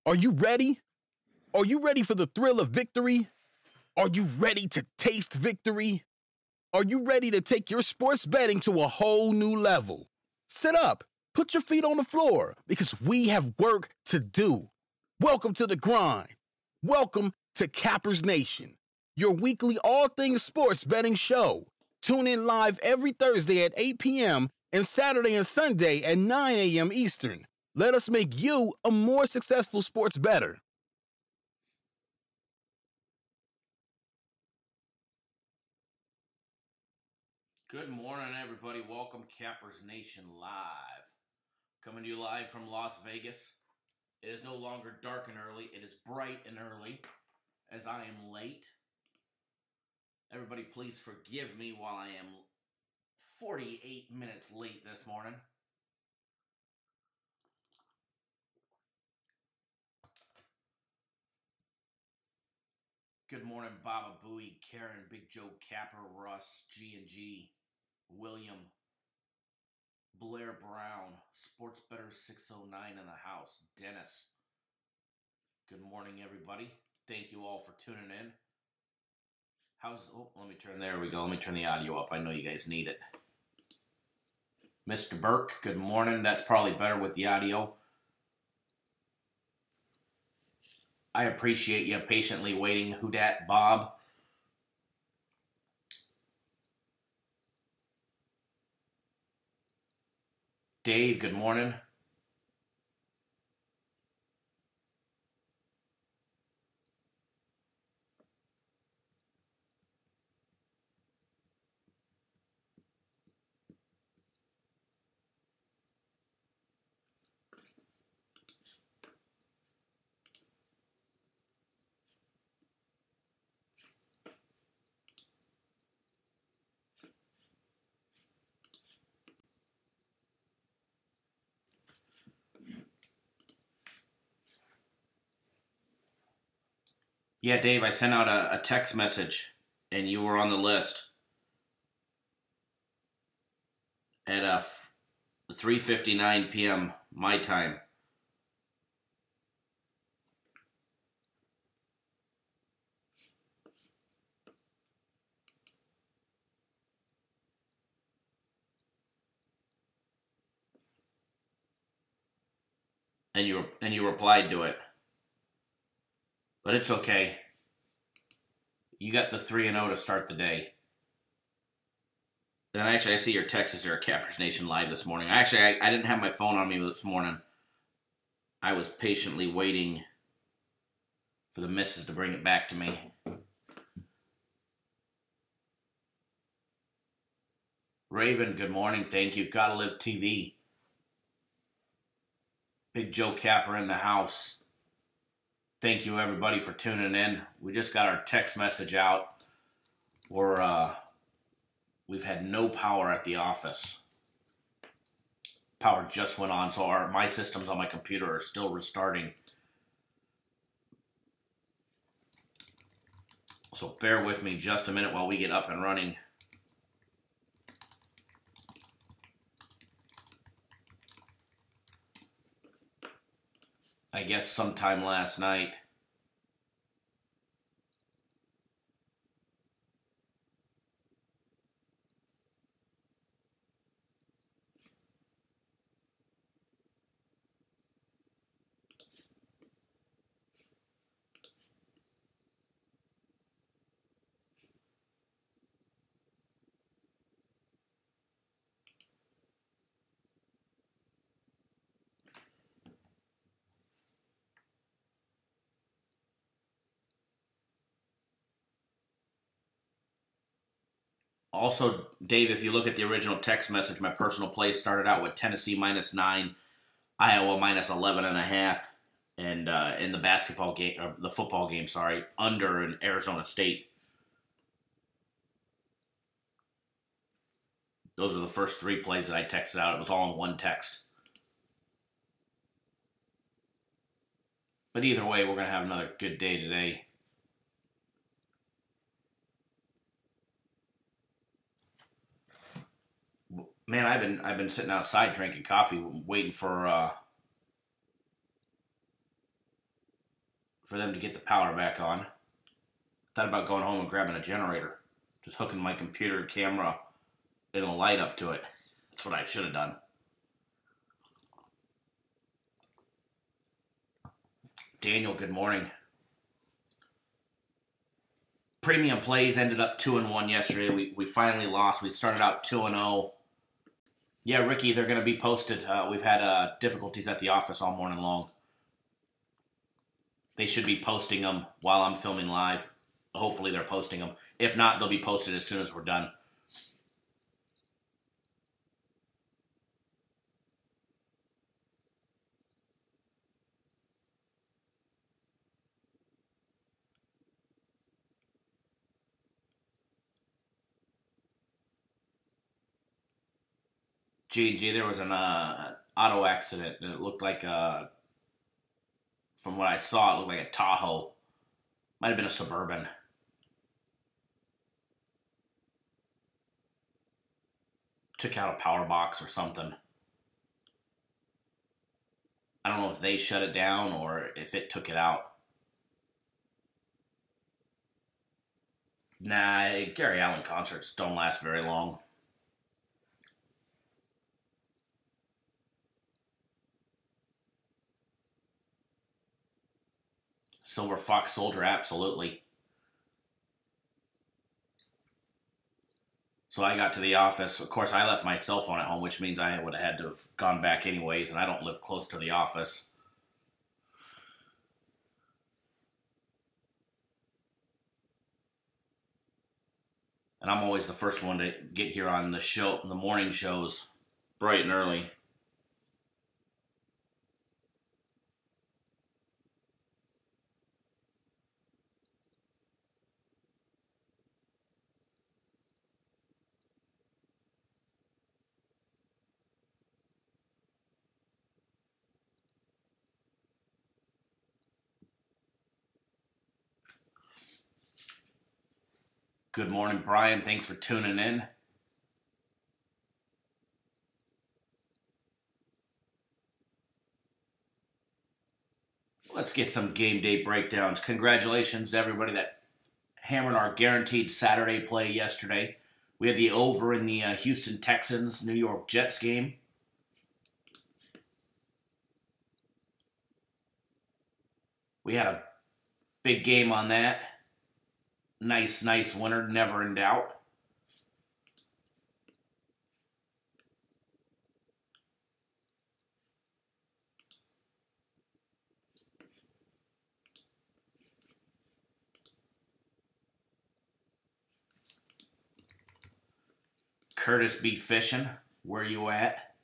Are you ready? Are you ready for the thrill of victory? Are you ready to taste victory? Are you ready to take your sports betting to a whole new level? Sit up, put your feet on the floor, because we have work to do. Welcome to the grind. Welcome to Cappers Nation, your weekly all things sports betting show. Tune in live every Thursday at 8 p.m. and Saturday and Sunday at 9 a.m. Eastern. Let us make you a more successful sports bettor. Good morning, everybody. Welcome, Cappers Nation Live. Coming to you live from Las Vegas. It is no longer dark and early. It is bright and early, as I am late. Everybody, please forgive me while I am 48 minutes late this morning. Good morning, Baba Booey, Karen, Big Joe, Capper, Russ, G&G, William, Blair Brown, Sports Better 609 in the house, Dennis. Good morning, everybody. Thank you all for tuning in. There we go. Let me turn the audio up. I know you guys need it. Mr. Burke, good morning. That's probably better with the audio. I appreciate you patiently waiting. Who dat, Bob? Dave, good morning. Yeah, Dave, I sent out a text message, and you were on the list at 3:59 p.m. my time. And you replied to it. But it's okay. You got the 3-0 to start the day. And actually, I see your text is there at Cappers Nation Live this morning. I didn't have my phone on me this morning. I was patiently waiting for the missus to bring it back to me. Raven, good morning. Thank you. Gotta Live TV. Big Joe Capper in the house. Thank you, everybody, for tuning in. We just got our text message out. We've had no power at the office. Power just went on, so my systems on my computer are still restarting. So bear with me just a minute while we get up and running. I guess sometime last night. Also, Dave, if you look at the original text message, my personal play started out with Tennessee -9, Iowa -11.5, and in the basketball game, or the football game, under in Arizona State. Those are the first 3 plays that I texted out. It was all in one text. But either way, we're going to have another good day today. Man, I've been sitting outside drinking coffee, waiting for for them to get the power back on. Thought about going home and grabbing a generator. Just hooking my computer camera and a light up to it. That's what I should have done. Daniel, good morning. Premium plays ended up 2-1 yesterday. We finally lost. We started out 2-0. Yeah, Ricky, they're going to be posted. We've had difficulties at the office all morning long. They should be posting them while I'm filming live. Hopefully they're posting them. If not, they'll be posted as soon as we're done. G&G, there was an auto accident. And it looked like, from what I saw, it looked like a Tahoe. Might have been a Suburban. Took out a power box or something. I don't know if they shut it down or if it took it out. Nah, Gary Allen concerts don't last very long. Silver Fox Soldier, absolutely. So I got to the office. Of course, I left my cell phone at home, which means I would have had to have gone back anyways, and I don't live close to the office. And I'm always the first one to get here on the show, the morning shows, bright and early. Good morning, Brian. Thanks for tuning in. Let's get some game day breakdowns. Congratulations to everybody that hammered our guaranteed Saturday play yesterday. We had the over in the Houston Texans, New York Jets game. We had a big game on that. Nice winner, never in doubt. Curtis B. Fishing, where you at?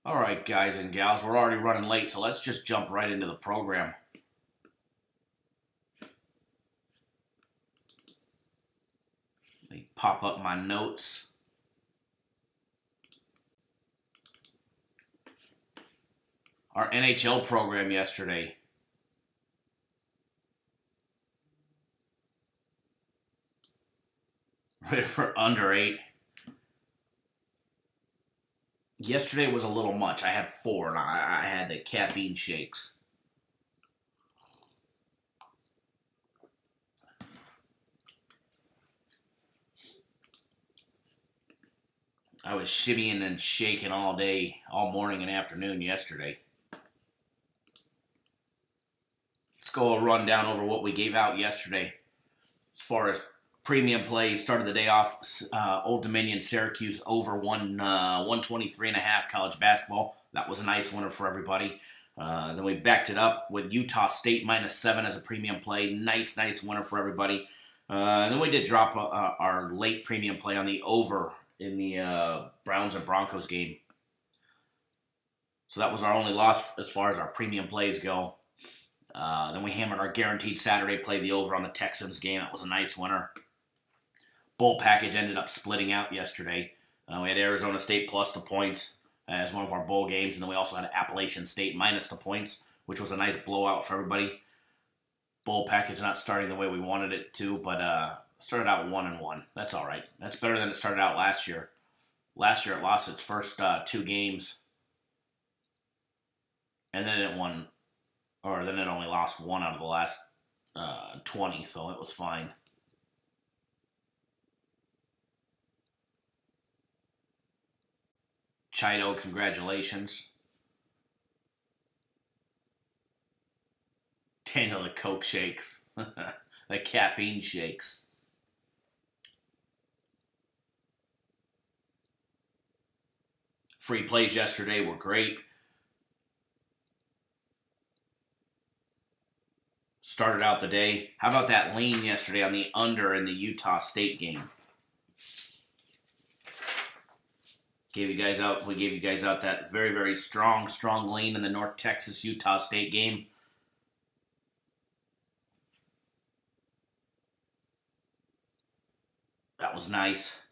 All right, guys and gals, we're already running late, so let's just jump right into the program. Let me pop up my notes. Our NHL program yesterday. Ready for under 8. Yesterday was a little much. I had 4, and I had the caffeine shakes. I was shimmying and shaking all day, all morning and afternoon yesterday. Let's go a rundown over what we gave out yesterday. As far as premium plays, started the day off, Old Dominion, Syracuse over 123.5 college basketball. That was a nice winner for everybody. Then we backed it up with Utah State -7 as a premium play. Nice winner for everybody. And then we did drop our late premium play on the over in the Browns and Broncos game. So that was our only loss as far as our premium plays go. Then we hammered our guaranteed Saturday play, the over on the Texans game. That was a nice winner. Bowl package ended up splitting out yesterday. We had Arizona State plus the points as one of our bowl games, and then we also had Appalachian State minus the points, which was a nice blowout for everybody. Bowl package not starting the way we wanted it to, but started out 1-1. That's all right. That's better than it started out last year. Last year it lost its first 2 games. And then it won, or then it only lost 1 out of the last 20, so it was fine. Chido, congratulations. Daniel, the Coke shakes. The caffeine shakes. Free plays yesterday were great. Started out the day. How about that lean yesterday on the under in the Utah State game? We gave you guys out that very, very strong lean in the North Texas Utah State game. That was nice.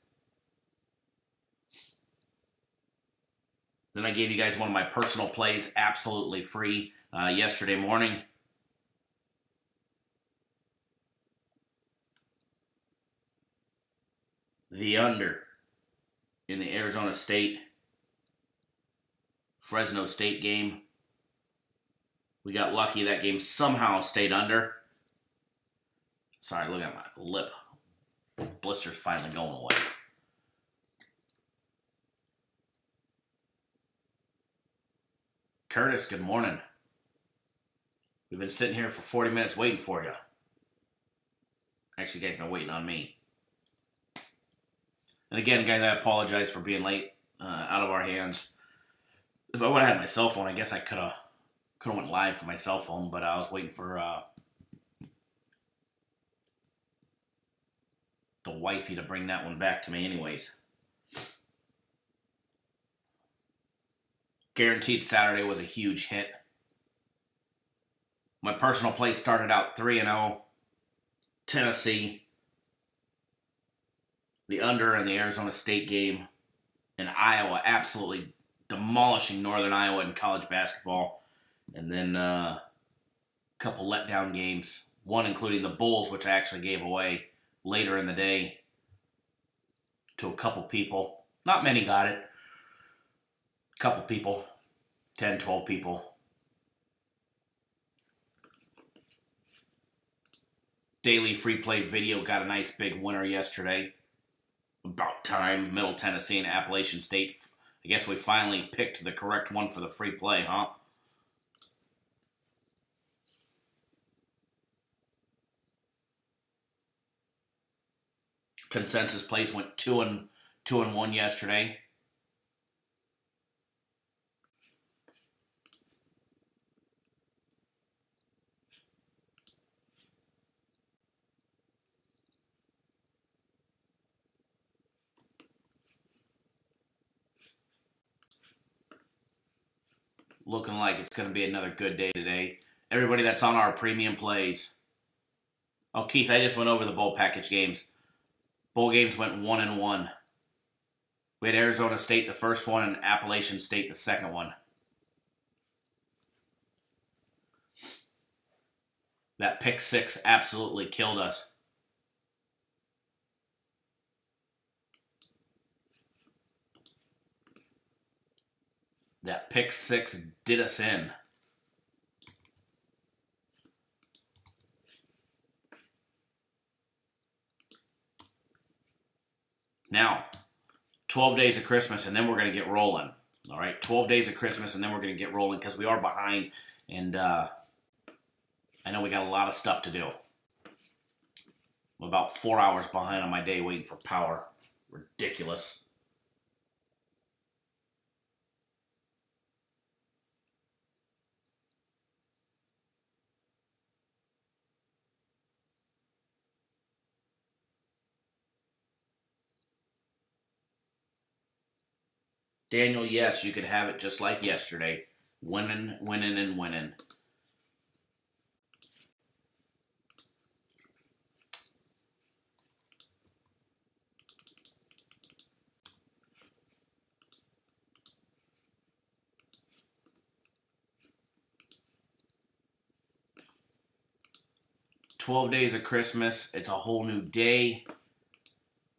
Then I gave you guys one of my personal plays absolutely free yesterday morning. The under in the Arizona State Fresno State game. We got lucky that game somehow stayed under. Sorry, look at my lip. Blister's finally going away. Curtis, good morning. We've been sitting here for 40 minutes waiting for you. Actually, you guys have been waiting on me. And again, guys, I apologize for being late, out of our hands. If I would have had my cell phone, I guess I could have went live for my cell phone, but I was waiting for the wifey to bring that one back to me anyways. Guaranteed Saturday was a huge hit. My personal play started out 3-0. Tennessee. The under in the Arizona State game. And Iowa absolutely demolishing Northern Iowa in college basketball. And then a couple letdown games. One including the Bulls, which I actually gave away later in the day to a couple people. Not many got it. A couple people. 10, 12 people. Daily free play video got a nice big winner yesterday. About time. Middle Tennessee and Appalachian State. I guess we finally picked the correct one for the free play, huh? Consensus plays went 2-1 yesterday. Looking like it's going to be another good day today. Everybody that's on our premium plays. Oh, Keith, I just went over the bowl package games. Bowl games went 1-1. We had Arizona State the first one and Appalachian State the second one. That pick six absolutely killed us. That pick six did us in. Now, 12 days of Christmas, and then we're going to get rolling. All right, 12 days of Christmas, and then we're going to get rolling because we are behind, and I know we got a lot of stuff to do. I'm about 4 hours behind on my day waiting for power. Ridiculous. Daniel, yes, you could have it just like yesterday. Winning, winning, and winning. "12 days of Christmas, it's a whole new day,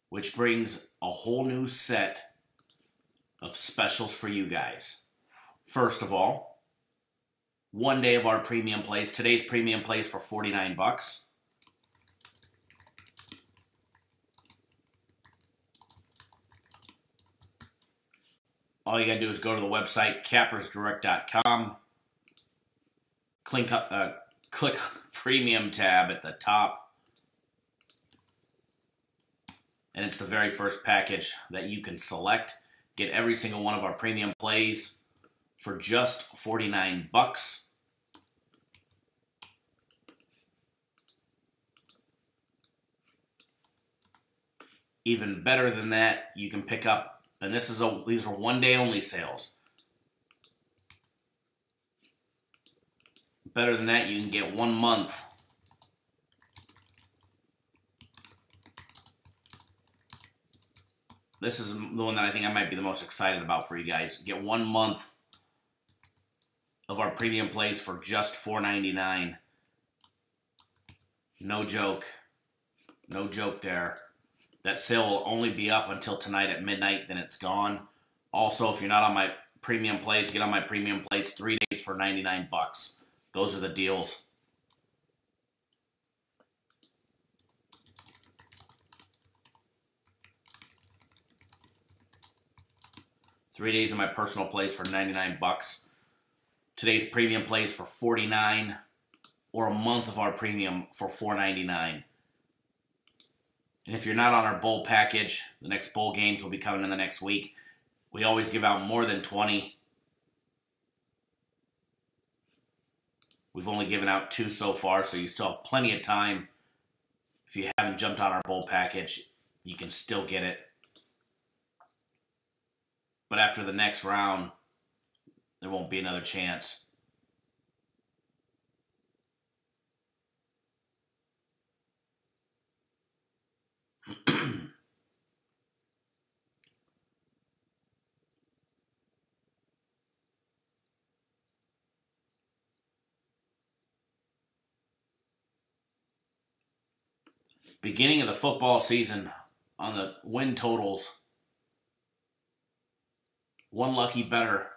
which brings a whole new set of specials for you guys. First of all, 1 day of our premium plays. Today's premium plays for $49. All you got to do is go to the website, cappersdirect.com. Click premium tab at the top. And it's the very first package that you can select. Get every single one of our premium plays for just $49. Even better than that, you can pick up, and these are 1 day only sales. Better than that, you can get 1 month. This is the one that I think I might be the most excited about for you guys. Get 1 month of our premium plays for just $4.99. No joke. No joke there. That sale will only be up until tonight at midnight, then it's gone. Also, if you're not on my premium plays, get on my premium plays 3 days for $99. Those are the deals. $3 days of my personal plays for $99. Today's premium plays for $49, or a month of our premium for $4.99. And if you're not on our bowl package, the next bowl games will be coming in the next week. We always give out more than 20. We've only given out 2 so far, so you still have plenty of time. If you haven't jumped on our bowl package, you can still get it. But after the next round, there won't be another chance. Beginning of the football season, on the win totals, one lucky bettor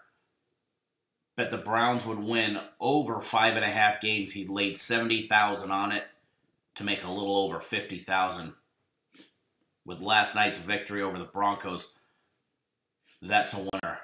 bet the Browns would win over 5.5 games. He laid $70,000 on it to make a little over $50,000. With last night's victory over the Broncos, that's a winner.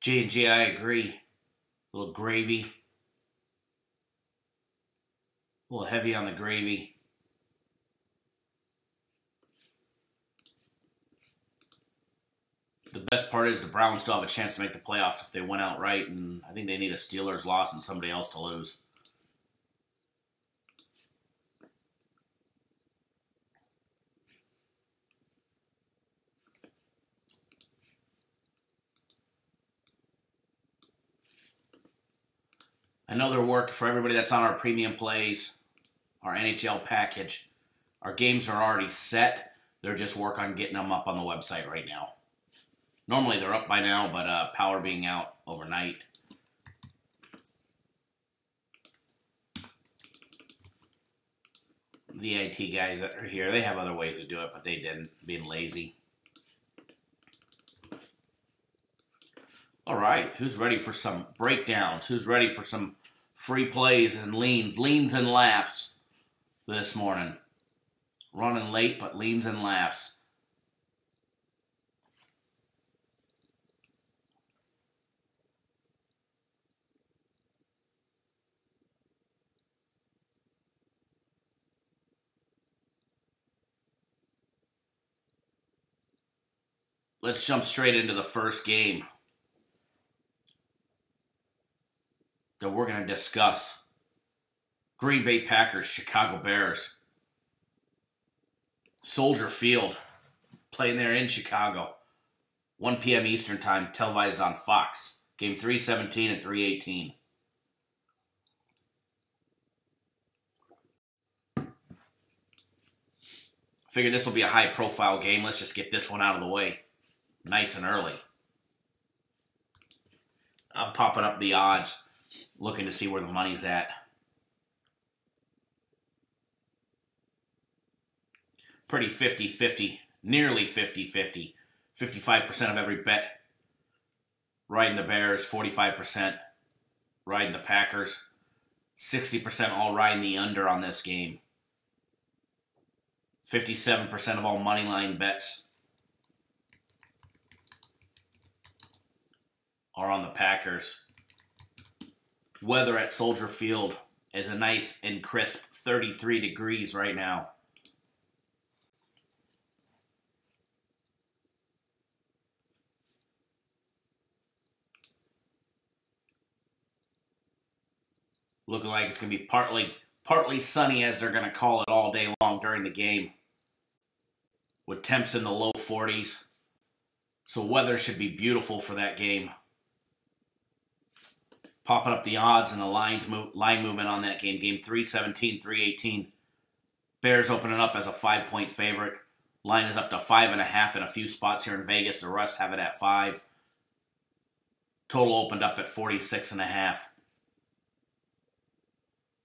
G&G, I agree. A little gravy. A little heavy on the gravy. The best part is the Browns still have a chance to make the playoffs if they win outright, and I think they need a Steelers loss and somebody else to lose. Another work for everybody that's on our premium plays, our NHL package. Our games are already set. They're just work on getting them up on the website right now. Normally they're up by now, but power being out overnight. The IT guys that are here, they have other ways to do it, but they didn't, being lazy. All right, who's ready for some breakdowns? Who's ready for some free plays and leans and laughs this morning? Running late, but leans and laughs. Let's jump straight into the first game that we're going to discuss. Green Bay Packers, Chicago Bears. Soldier Field, playing there in Chicago. 1 p.m. Eastern Time, televised on Fox. Game 317 and 318. Figured this will be a high-profile game. Let's just get this one out of the way nice and early. I'm popping up the odds, looking to see where the money's at. Pretty 50-50, nearly 50-50. 55% of every bet riding the Bears, 45% riding the Packers, 60% all riding the under on this game. 57% of all money line bets are on the Packers. Weather at Soldier Field is a nice and crisp 33 degrees right now. Looking like it's going to be partly sunny, as they're going to call it, all day long during the game, with temps in the low 40s. So weather should be beautiful for that game. Popping up the odds and the line movement on that game. Game 317, 318. Bears opening up as a 5-point favorite. Line is up to 5.5 in a few spots here in Vegas. The rest have it at 5. Total opened up at 46.5.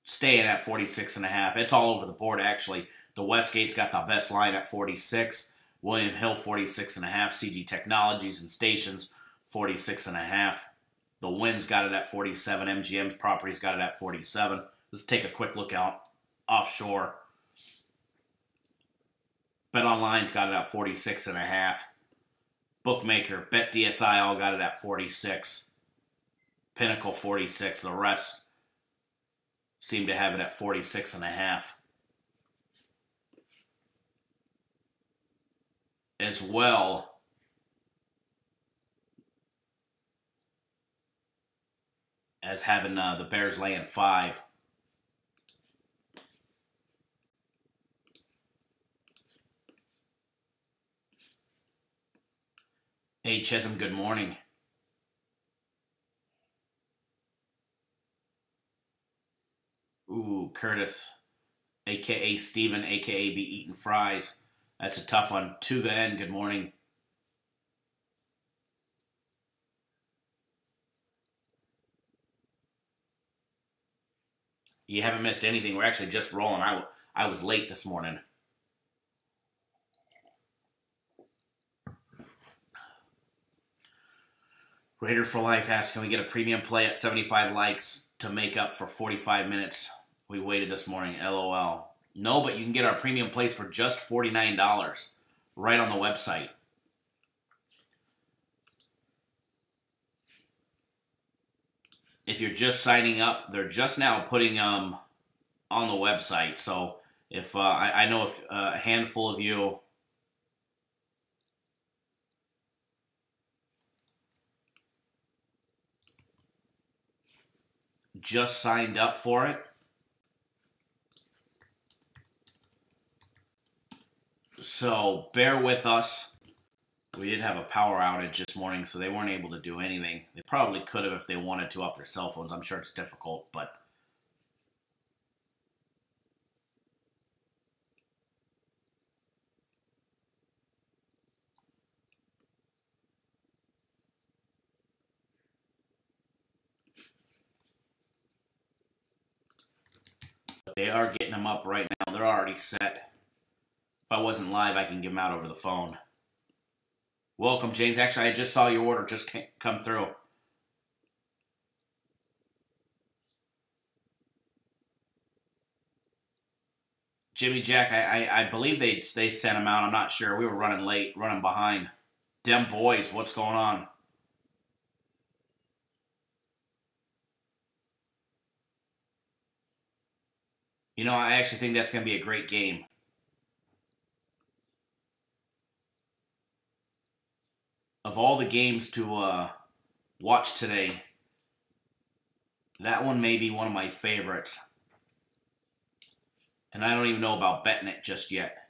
Staying at 46.5. It's all over the board, actually. The Westgate's got the best line at 46. William Hill, 46.5. CG Technologies and Stations, 46.5. The Wynn's got it at 47. MGM's Properties got it at 47. Let's take a quick look out offshore. BetOnline's got it at 46.5. Bookmaker, BetDSI all got it at 46. Pinnacle, 46. The rest seem to have it at 46.5. As well as having the Bears laying 5. Hey, Chisholm, good morning. Ooh, Curtis, a.k.a. Steven, a.k.a. be eating fries. That's a tough one. Tuga N, good morning. You haven't missed anything. We're actually just rolling. I was late this morning. Raider for Life asks, can we get a premium play at 75 likes to make up for 45 minutes we waited this morning? LOL. No, but you can get our premium plays for just $49 right on the website. If you're just signing up, they're just now putting on the website. So if I know if a handful of you just signed up for it, so bear with us. We did have a power outage this morning, so they weren't able to do anything. They probably could have if they wanted to off their cell phones. I'm sure it's difficult, but they are getting them up right now. They're already set. If I wasn't live, I can give them out over the phone. Welcome, James. Actually, I just saw your order just come through. Jimmy Jack, I believe they sent them out. I'm not sure. We were running late, running behind. Dem boys, what's going on? You know, I actually think that's going to be a great game. Of all the games to watch today, that one may be one of my favorites. And I don't even know about betting it just yet.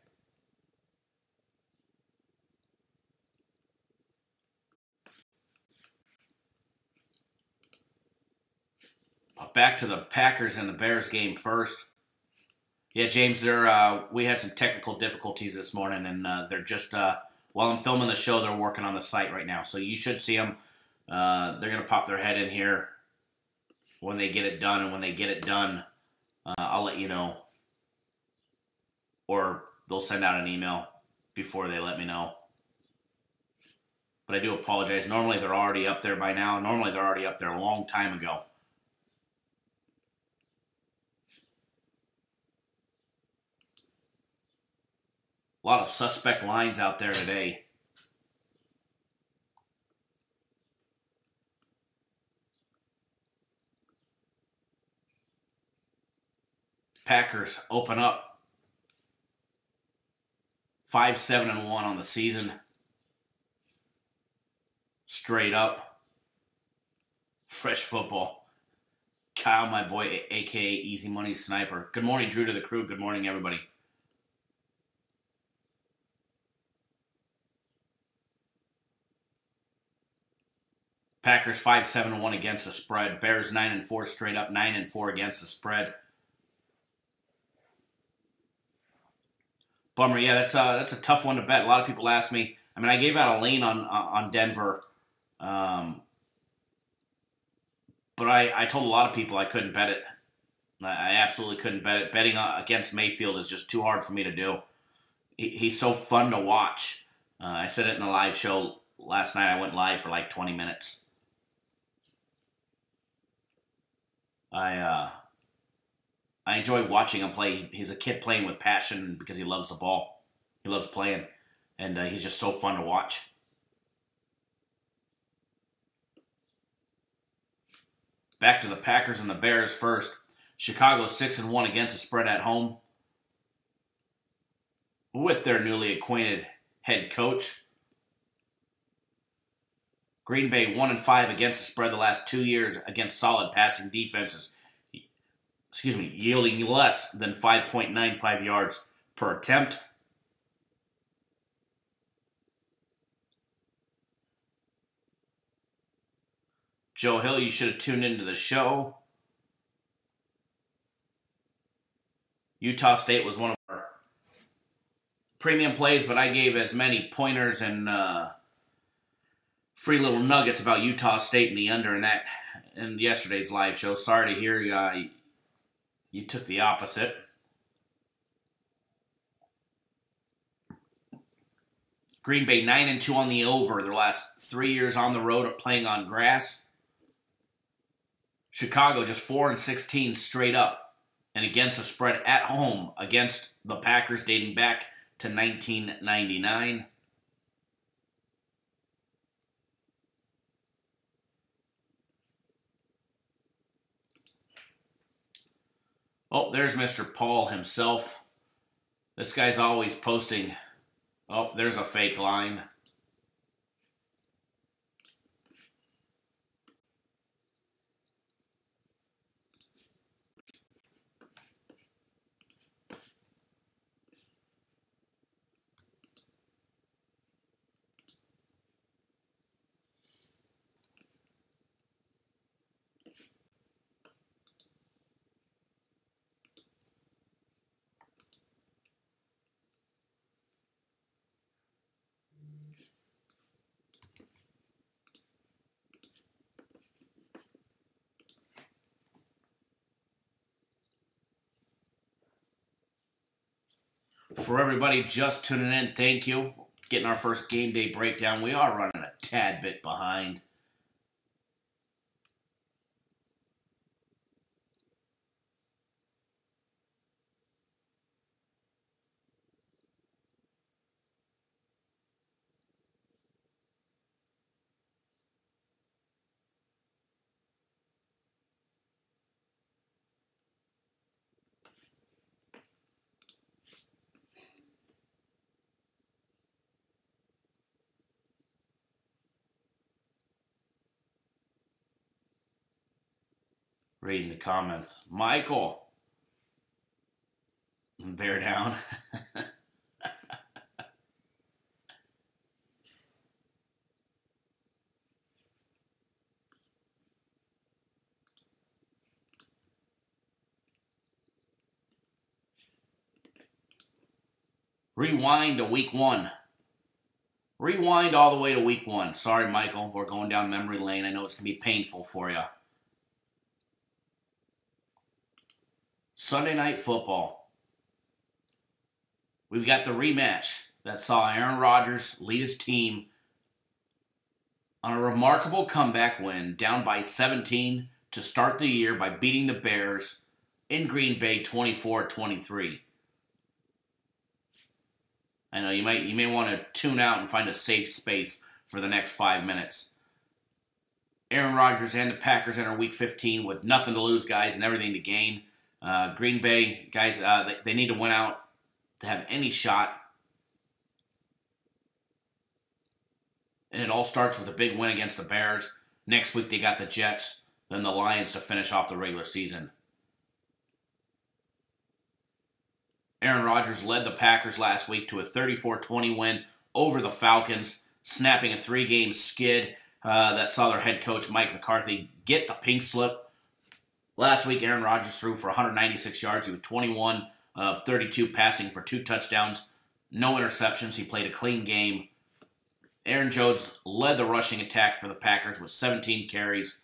But back to the Packers and the Bears game first. Yeah, James, we had some technical difficulties this morning, and they're just while I'm filming the show, they're working on the site right now. So you should see them. They're gonna pop their head in here when they get it done, and when they get it done, I'll let you know, or they'll send out an email before they let me know. But I do apologize. Normally they're already up there by now. Normally they're already up there a long time ago. A lot of suspect lines out there today. Packers open up 5-7-1 on the season. Straight up. Fresh football. Kyle, my boy, a.k.a. Easy Money Sniper. Good morning, Drew, to the crew. Good morning, everybody. Packers 5-7-1 against the spread. Bears 9-4 straight up, 9-4 against the spread. Bummer, yeah, that's a tough one to bet. A lot of people ask me. I mean, I gave out a lane on Denver, but I told a lot of people I couldn't bet it. I absolutely couldn't bet it. Betting against Mayfield is just too hard for me to do. He's so fun to watch. I said it in a live show last night. I went live for like 20 minutes. I enjoy watching him play. He's a kid playing with passion because he loves the ball. He loves playing, and he's just so fun to watch. Back to the Packers and the Bears first. Chicago 6-1 against the spread at home with their newly acquainted head coach. Green Bay 1-5 against the spread the last 2 years against solid passing defenses. Yielding less than 5.95 yards per attempt. Joe Hill, you should have tuned into the show. Utah State was one of our premium plays, but I gave as many pointers and free little nuggets about Utah State and the under in yesterday's live show. Sorry to hear you took the opposite. Green Bay 9-2 on the over their last 3 years on the road playing on grass. Chicago just 4-16 straight up and against the spread at home against the Packers dating back to 1999. Oh, there's Mr. Paul himself. This guy's always posting. Oh, there's a fake line. For everybody just tuning in, thank you. Getting our first game day breakdown. We are running a tad bit behind. Reading the comments. Michael. Bear down. Rewind to week 1. Rewind all the way to week 1. Sorry, Michael, we're going down memory lane. I know it's going to be painful for you. Sunday Night Football. We've got the rematch that saw Aaron Rodgers lead his team on a remarkable comeback win, down by 17 to start the year by beating the Bears in Green Bay 24-23. I know you may want to tune out and find a safe space for the next 5 minutes. Aaron Rodgers and the Packers enter Week 15 with nothing to lose, guys, and everything to gain. Green Bay, guys, they need to win out to have any shot. And it all starts with a big win against the Bears. Next week they got the Jets, then the Lions to finish off the regular season. Aaron Rodgers led the Packers last week to a 34-20 win over the Falcons, snapping a 3-game skid that saw their head coach Mike McCarthy get the pink slip. Last week, Aaron Rodgers threw for 196 yards. He was 21 of 32 passing for 2 touchdowns, no interceptions. He played a clean game. Aaron Jones led the rushing attack for the Packers with 17 carries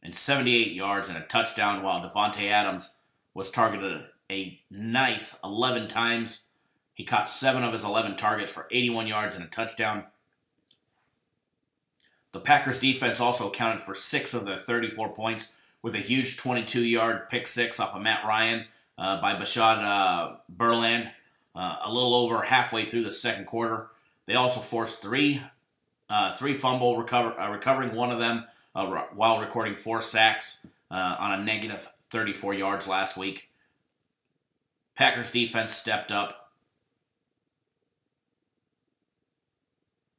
and 78 yards and a touchdown, while Devontae Adams was targeted a nice 11 times. He caught 7 of his 11 targets for 81 yards and a touchdown. The Packers defense also accounted for 6 of their 34 points with a huge 22-yard pick six off of Matt Ryan by Bashad Berland a little over halfway through the second quarter. They also forced three fumble recovering one of them while recording 4 sacks on a negative 34 yards last week. Packers defense stepped up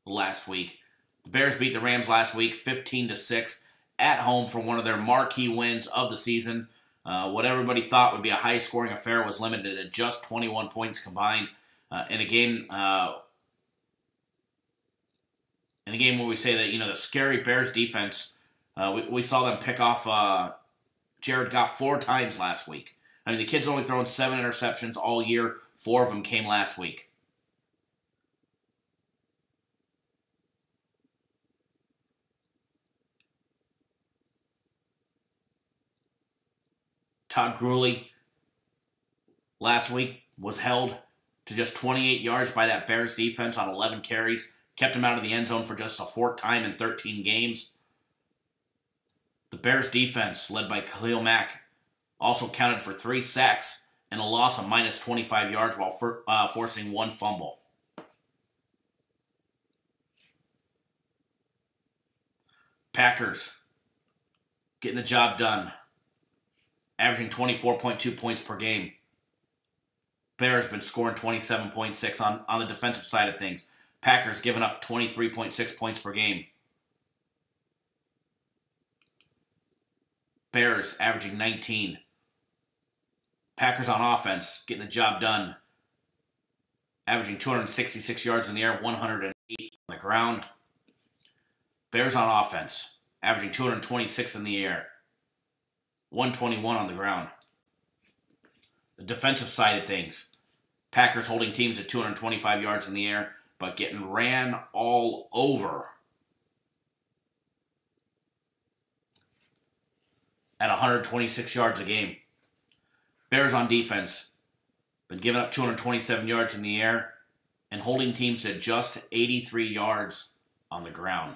last week. The Bears beat the Rams last week 15-6 at home for one of their marquee wins of the season. What everybody thought would be a high-scoring affair was limited to just 21 points combined in a game where we say that, the scary Bears defense, we saw them pick off Jared Goff 4 times last week. I mean, the kid's only thrown 7 interceptions all year. 4 of them came last week. Todd Gurley last week was held to just 28 yards by that Bears defense on 11 carries. Kept him out of the end zone for just a 4th time in 13 games. The Bears defense, led by Khalil Mack, also counted for 3 sacks and a loss of minus 25 yards while forcing 1 fumble. Packers getting the job done, averaging 24.2 points per game. Bears been scoring 27.6 on the defensive side of things. Packers giving up 23.6 points per game. Bears averaging 19. Packers on offense getting the job done, averaging 266 yards in the air, 108 on the ground. Bears on offense averaging 226 in the air, 121 on the ground. The defensive side of things, Packers holding teams at 225 yards in the air, but getting ran all over at 126 yards a game. Bears on defense, been giving up 227 yards in the air and holding teams to just 83 yards on the ground.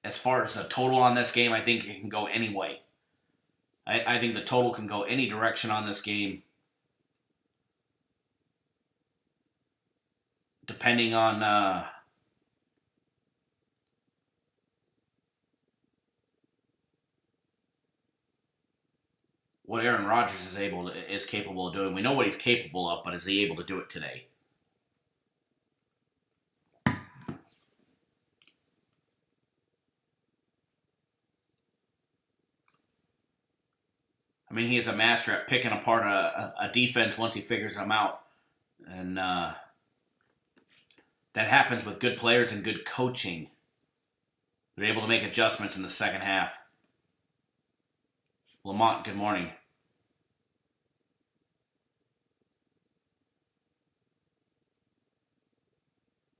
As far as the total on this game, I think it can go any way. I think the total can go any direction on this game, depending on what Aaron Rodgers is capable of doing. We know what he's capable of, but is he able to do it today? I mean, he is a master at picking apart a defense once he figures them out. And that happens with good players and good coaching They're able to make adjustments in the second half. Lamont, good morning.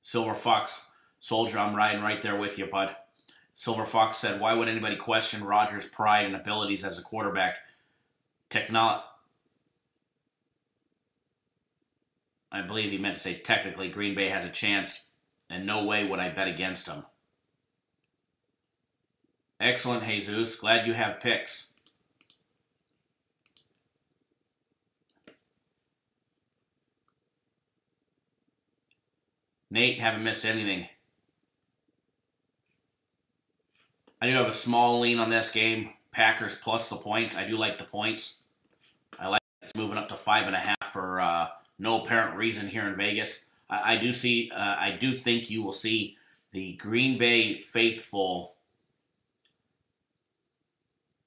Silver Fox, Soldier, I'm riding right there with you, bud. Silver Fox said, why would anybody question Rodgers' pride and abilities as a quarterback? I believe he meant to say technically Green Bay has a chance, and no way would I bet against them. Excellent, Jesus. Glad you have picks. Nate, haven't missed anything. I do have a small lean on this game. Packers plus the points. I do like the points. I like it's moving up to 5.5 for no apparent reason here in Vegas. I do think you will see the Green Bay faithful,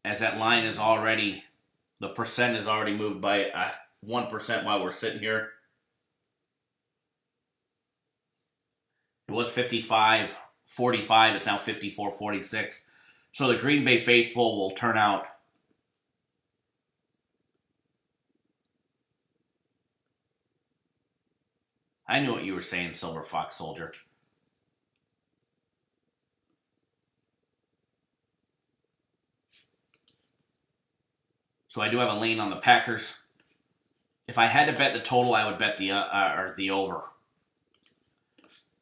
as that line is already, the percent is already moved by 1% while we're sitting here. It was 55-45. It's now 54-46. So the Green Bay faithful will turn out. I knew what you were saying, Silver Fox Soldier. So I do have a lean on the Packers. If I had to bet the total, I would bet the over.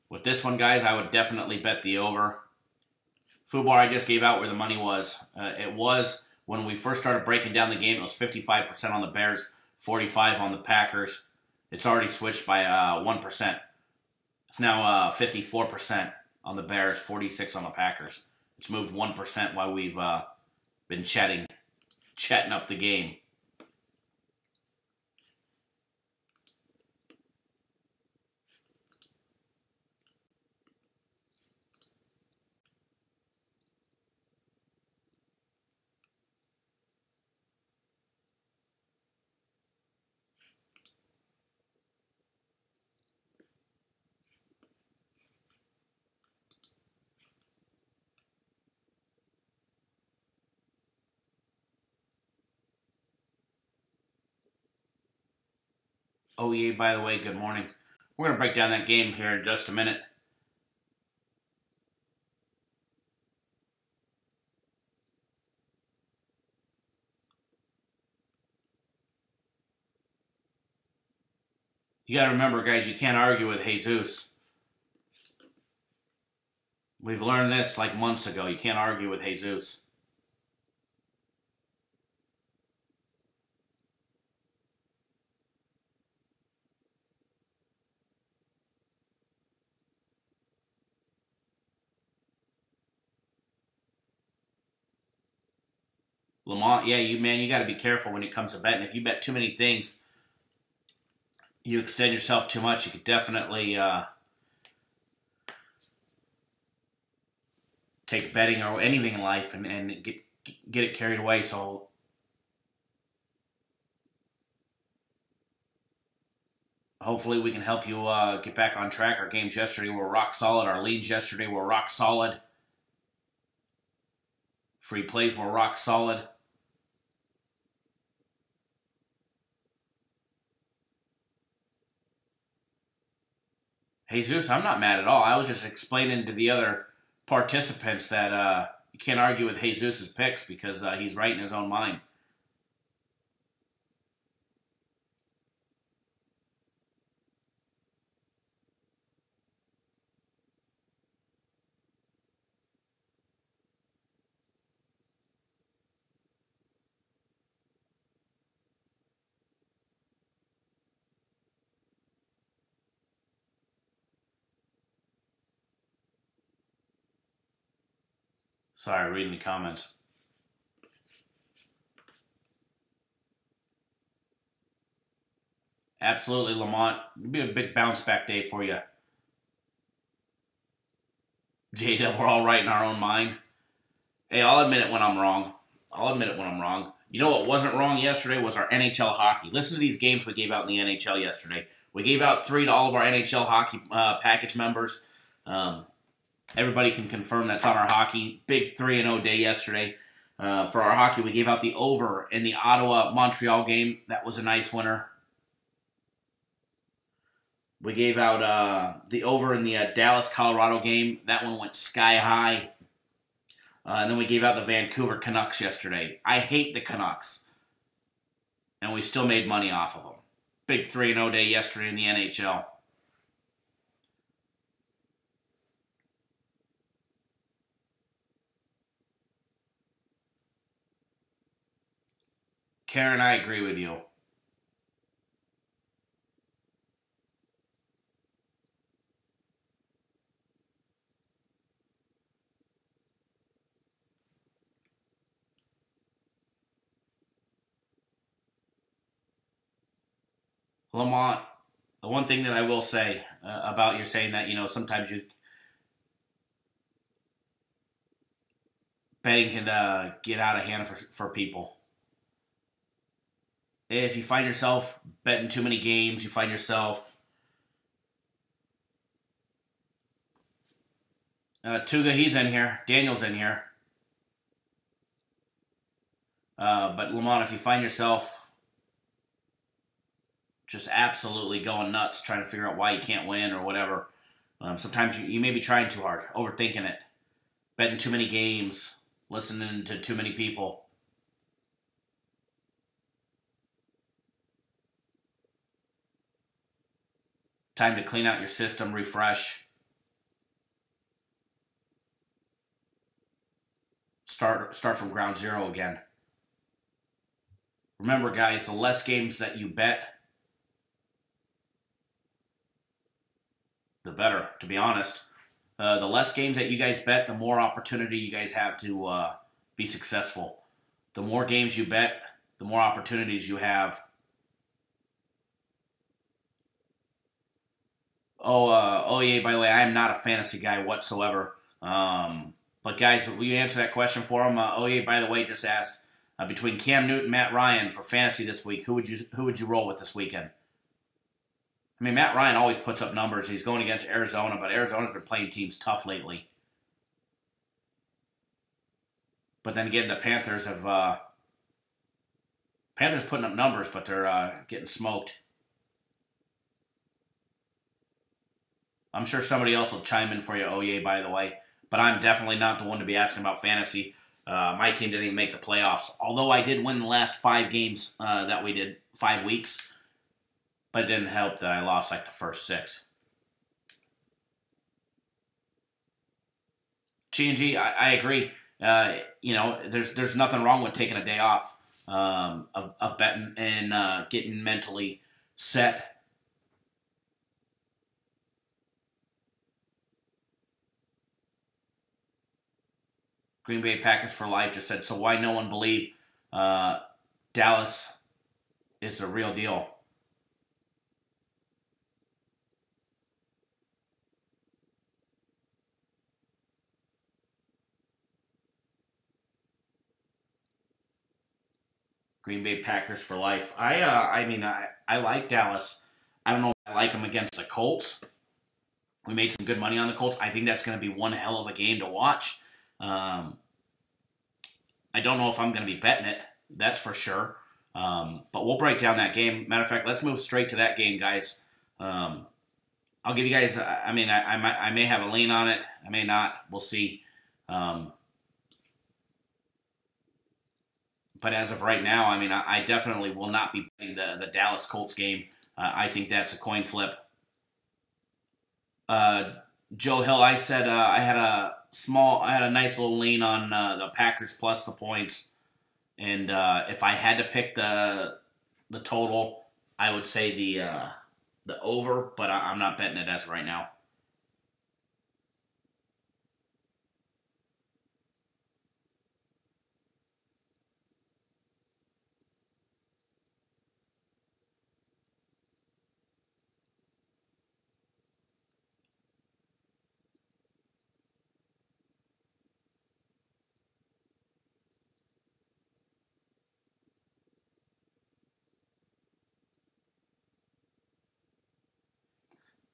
With this one, guys, I would definitely bet the over. Fubar, I just gave out where the money was. It was, when we first started breaking down the game, it was 55% on the Bears, 45% on the Packers. It's already switched by 1%. It's now 54% on the Bears, 46% on the Packers. It's moved 1% while we've been chatting up the game. Oh, yeah, by the way, good morning. We're going to break down that game here in just a minute. You got to remember, guys, you can't argue with Jesus. We've learned this like months ago. You can't argue with Jesus. Lamont, yeah, you got to be careful when it comes to betting. If you bet too many things, you extend yourself too much. You could definitely take betting or anything in life and get it carried away. So hopefully we can help you get back on track. Our games yesterday were rock solid. Our leads yesterday were rock solid. Free plays were rock solid. Jesus, I'm not mad at all. I was just explaining to the other participants that you can't argue with Jesus' picks because he's right in his own mind. Sorry, reading the comments. Absolutely, Lamont. It'll be a big bounce back day for you. J-Dub, we're all right in our own mind. Hey, I'll admit it when I'm wrong. You know what wasn't wrong yesterday was our NHL hockey. Listen to these games we gave out in the NHL yesterday. We gave out 3 to all of our NHL hockey package members. Everybody can confirm that's on our hockey. Big 3-0 day yesterday. For our hockey, we gave out the over in the Ottawa-Montreal game. That was a nice winner. We gave out the over in the Dallas-Colorado game. That one went sky high. And then we gave out the Vancouver Canucks yesterday. I hate the Canucks. And we still made money off of them. Big 3-0 day yesterday in the NHL. Karen, I agree with you. Lamont, the one thing that I will say about you saying that, sometimes betting can get out of hand for people. If you find yourself betting too many games, you find yourself... Tuga, he's in here. Daniel's in here. But Lamont, if you find yourself just absolutely going nuts trying to figure out why you can't win or whatever, sometimes you may be trying too hard, overthinking it, betting too many games, listening to too many people. Time to clean out your system, refresh. Start from ground zero again. Remember, guys, the less games that you bet, the better, to be honest. The less games that you guys bet, the more opportunity you guys have to be successful. The more games you bet, the more opportunities you have. Yeah, by the way, I am not a fantasy guy whatsoever. But guys, will you answer that question for him? Yeah, by the way, just asked, between Cam Newton and Matt Ryan for fantasy this week, who would you roll with this weekend? I mean, Matt Ryan always puts up numbers. He's going against Arizona, but Arizona's been playing teams tough lately. But then again, the Panthers have Panthers putting up numbers, but they're getting smoked. I'm sure somebody else will chime in for you, yeah, by the way. But I'm definitely not the one to be asking about fantasy. My team didn't even make the playoffs. Although I did win the last 5 games that we did, 5 weeks. But it didn't help that I lost like the first 6. G&G, I agree. There's nothing wrong with taking a day off of betting and getting mentally set. Green Bay Packers for life just said, so why no one believe Dallas is the real deal? Green Bay Packers for life. I like Dallas. I don't know if I like them against the Colts. We made some good money on the Colts. I think that's going to be one hell of a game to watch. I don't know if I'm going to be betting it. That's for sure. But we'll break down that game. Matter of fact, let's move straight to that game, guys. I'll give you guys. I may have a lean on it. I may not. We'll see. But as of right now, I definitely will not be betting the Dallas Colts game. I think that's a coin flip. Joe Hill, I said I had a nice little lean on the Packers plus the points, and if I had to pick the total, I would say the over, but I'm not betting it as of right now.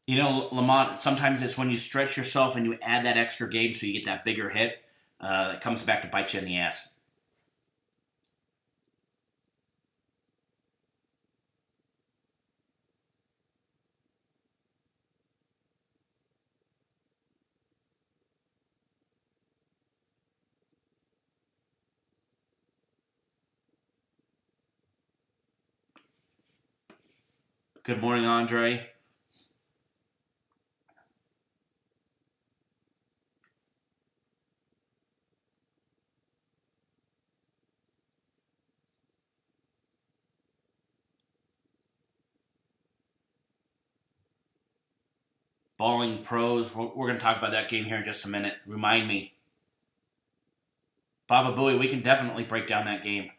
You know, Lamont, sometimes it's when you stretch yourself and you add that extra game so you get that bigger hit that comes back to bite you in the ass. Good morning, Andre. Balling pros. We're going to talk about that game here in just a minute. Remind me. Baba Booey, we can definitely break down that game.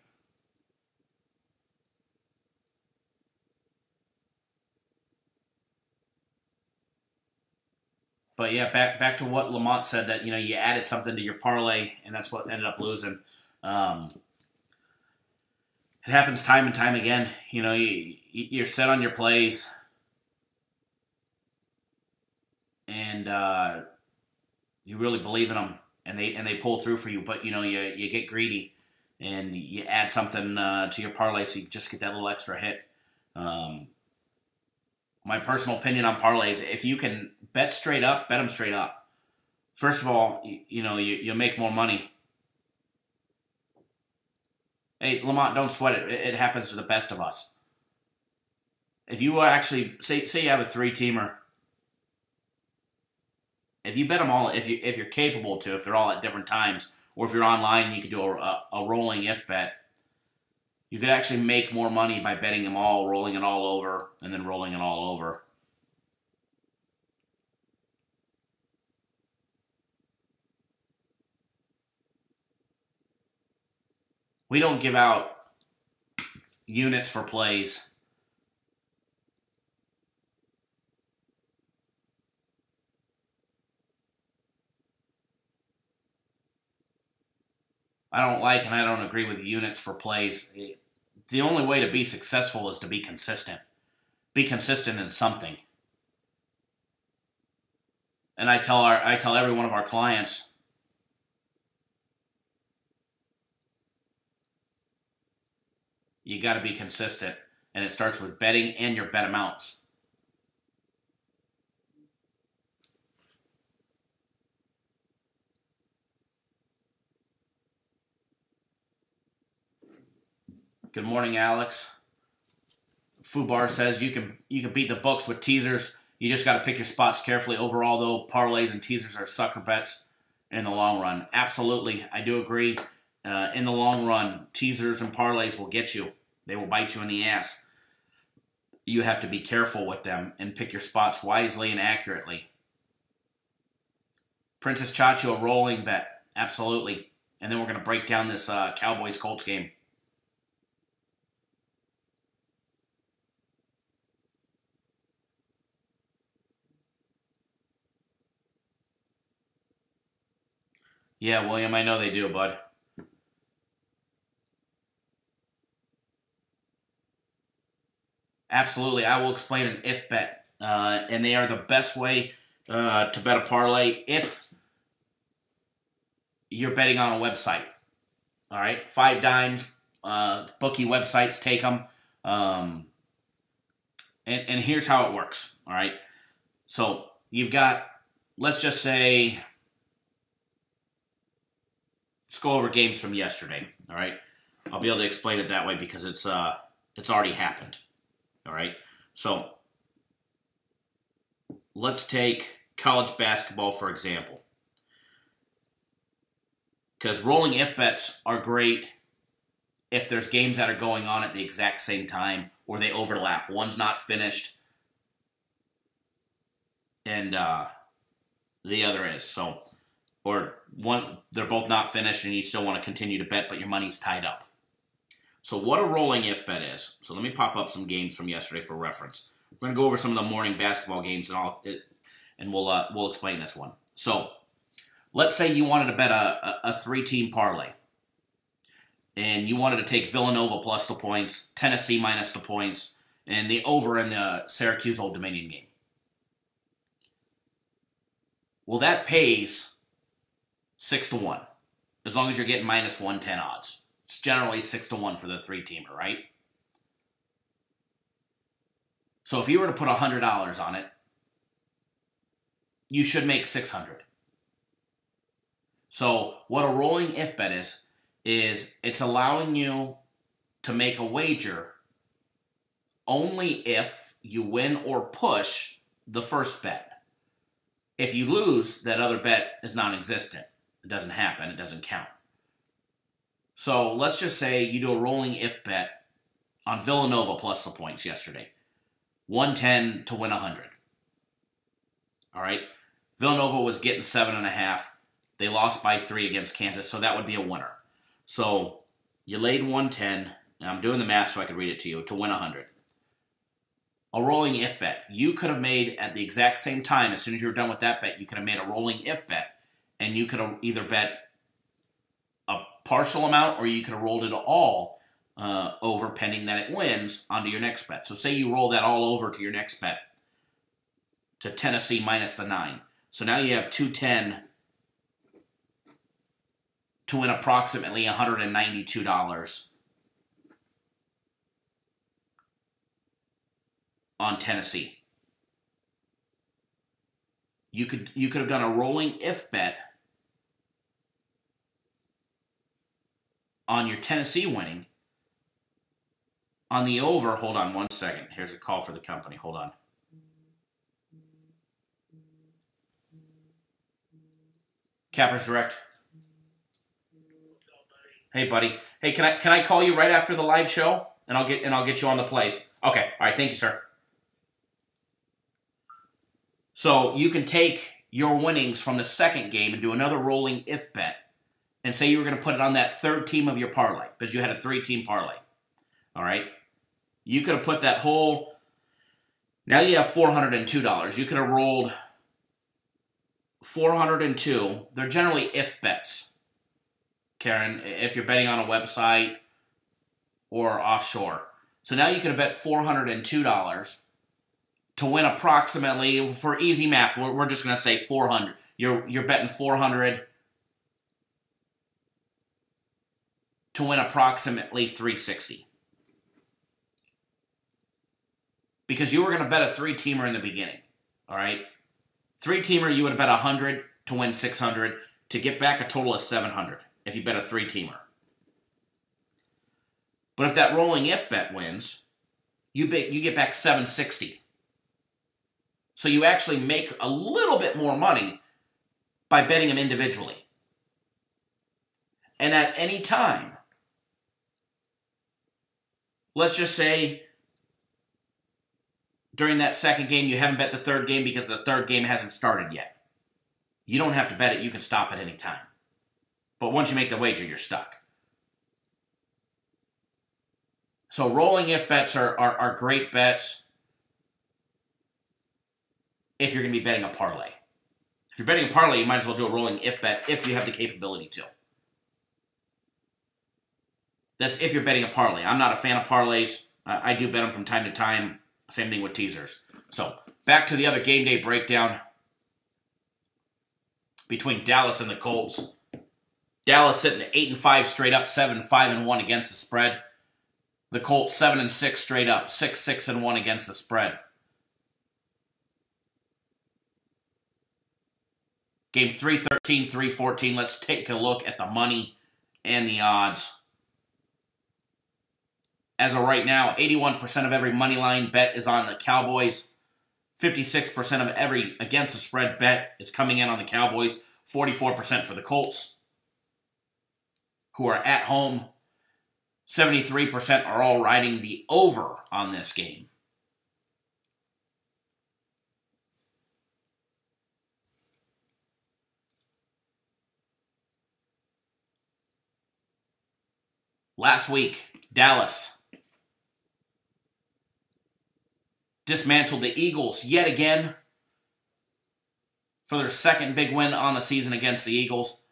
But yeah, back to what Lamont said, that you added something to your parlay, and that's what ended up losing. It happens time and time again. You're set on your plays, and you really believe in them, and they pull through for you. But you get greedy, and you add something to your parlay, so you just get that little extra hit. My personal opinion on parlays: if you can bet straight up, bet them straight up. First of all, you'll make more money. Hey, Lamont, don't sweat it. It happens to the best of us. If you actually say you have a 3-teamer, if you bet them all, if you're capable to, if they're all at different times, or if you're online, you could do a rolling if bet. You could actually make more money by betting them all, rolling it all over, and then rolling it all over. We don't give out units for plays. I don't like and I don't agree with units for plays. The only way to be successful is to be consistent. Be consistent in something. And I tell every one of our clients, you got to be consistent, and it starts with betting and your bet amounts. Good morning, Alex. Fubar says you can beat the books with teasers. You just got to pick your spots carefully. Overall, though, parlays and teasers are sucker bets in the long run. Absolutely, I do agree. In the long run, teasers and parlays will get you. They will bite you in the ass. You have to be careful with them and pick your spots wisely and accurately. Princess Chacho, a rolling bet. Absolutely. And then we're going to break down this Cowboys-Colts game. Yeah, William, I know they do, bud. Absolutely. I will explain an if bet. And they are the best way to bet a parlay if you're betting on a website. All right? 5 dimes. Bookie websites take them. And here's how it works. All right? So you've got, let's just say, let's go over games from yesterday. All right? I'll be able to explain it that way because it's already happened. All right? So let's take college basketball, for example. Because rolling if bets are great if there's games that are going on at the exact same time or they overlap. One's not finished and the other is. So, or one, they're both not finished and you still want to continue to bet, but your money's tied up. So what a rolling if bet is. So let me pop up some games from yesterday for reference. We're going to go over some of the morning basketball games and we'll explain this one. So let's say you wanted to bet a 3-team parlay. And you wanted to take Villanova plus the points, Tennessee minus the points, and the over in the Syracuse Old Dominion game. Well, that pays 6-1, as long as you're getting minus 110 odds. It's generally 6-1 for the 3-teamer, right? So if you were to put $100 on it, you should make $600. So what a rolling if bet is it's allowing you to make a wager only if you win or push the first bet. If you lose, that other bet is non-existent. It doesn't happen. It doesn't count. So let's just say you do a rolling if bet on Villanova plus the points yesterday. 110 to win 100. All right? Villanova was getting 7.5. They lost by 3 against Kansas, so that would be a winner. So you laid 110, and I'm doing the math so I can read it to you, to win 100. A rolling if bet. You could have made, at the exact same time, as soon as you were done with that bet, you could have made a rolling if bet, and you could have either bet a partial amount or you could have rolled it all over pending that it wins onto your next bet. So say you roll that all over to your next bet, to Tennessee minus the 9. So now you have 210 to win approximately $192 on Tennessee. You could have done a rolling if bet on your Tennessee winning. On the over, hold on one second. Here's a call for the company. Hold on. Cappers Direct. Hey, buddy. Hey, can I call you right after the live show, and I'll get you on the plays. Okay. All right. Thank you, sir. So you can take your winnings from the second game and do another rolling if bet, and say you were going to put it on that third team of your parlay because you had a 3-team parlay. All right. You could have put that whole. Now you have $402. You could have rolled 402. They're generally if bets, Karen, if you're betting on a website or offshore. So now you could have bet $402 to win approximately, for easy math, we're just going to say 400. You're betting 400 to win approximately 360. Because you were going to bet a 3-teamer in the beginning, all right? 3-teamer, you would have bet 100 to win 600 to get back a total of 700 if you bet a 3-teamer. But if that rolling if bet wins, you get back 760. So you actually make a little bit more money by betting them individually. And at any time, let's just say during that second game, you haven't bet the third game because the third game hasn't started yet. You don't have to bet it. You can stop at any time. But once you make the wager, you're stuck. So rolling if bets are great bets if you're going to be betting a parlay. If you're betting a parlay, you might as well do a rolling if bet if you have the capability to. That's if you're betting a parlay. I'm not a fan of parlays. I do bet them from time to time. Same thing with teasers. So, back to the other game day breakdown between Dallas and the Colts. Dallas sitting at 8-5 straight up, 7-5-1 against the spread. The Colts 7-6 straight up, 6-6-1 against the spread. Game 313, 314. Let's take a look at the money and the odds. As of right now, 81% of every money line bet is on the Cowboys. 56% of every against the spread bet is coming in on the Cowboys. 44% for the Colts, who are at home. 73% are all riding the over on this game. Last week, Dallas dismantled the Eagles yet again for their second big win on the season against the Eagles.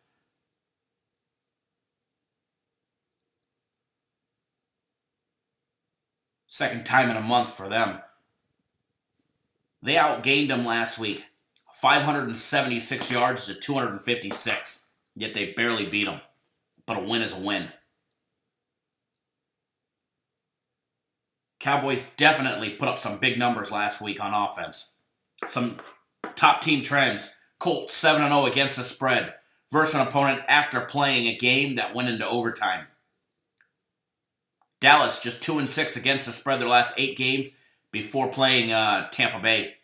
Second time in a month for them. They outgained them last week 576 yards to 256. Yet they barely beat them. But a win is a win. Cowboys definitely put up some big numbers last week on offense. Some top team trends. Colts 7-0 against the spread versus an opponent after playing a game that went into overtime. Dallas just 2-6 against the spread their last 8 games before playing Tampa Bay.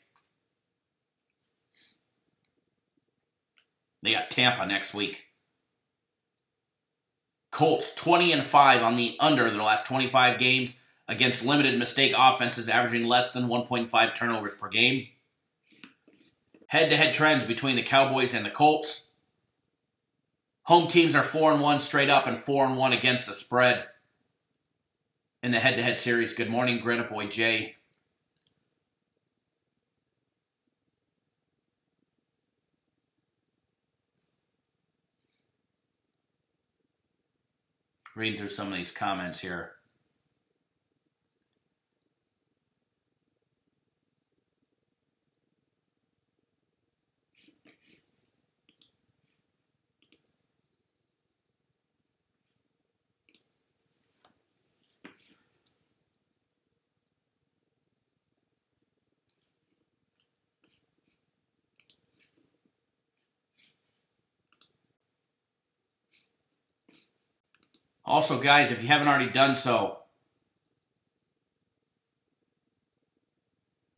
They got Tampa next week. Colts 20-5 on the under their last 25 games against limited mistake offenses averaging less than 1.5 turnovers per game. Head-to-head trends between the Cowboys and the Colts. Home teams are 4-1 straight up and 4-1 against the spread. In the head-to-head series, good morning, Granite Boy Jay. Reading through some of these comments here. Also, guys, if you haven't already done so,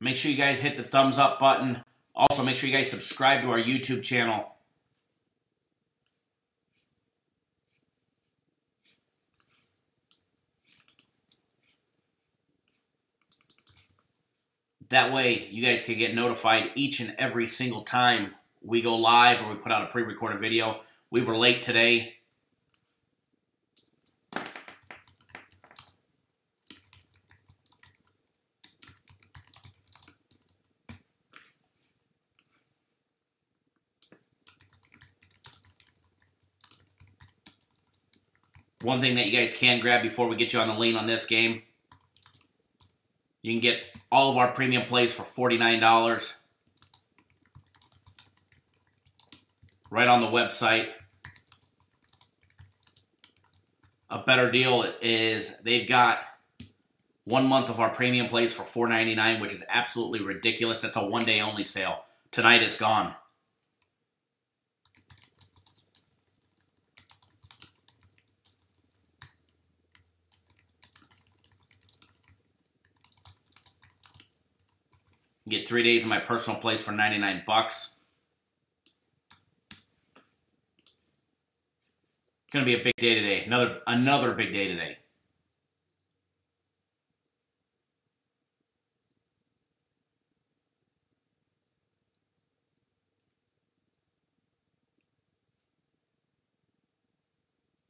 make sure you guys hit the thumbs up button. Also, make sure you guys subscribe to our YouTube channel. That way, you guys can get notified each and every single time we go live or we put out a pre-recorded video. We were late today. One thing that you guys can grab before we get you on the lean on this game, you can get all of our premium plays for $49 right on the website. A better deal is they've got 1 month of our premium plays for $4.99, which is absolutely ridiculous. That's a one-day only sale. Tonight it's gone. You get 3 days of my personal plays for 99 bucks. Gonna be a big day today. Another big day today.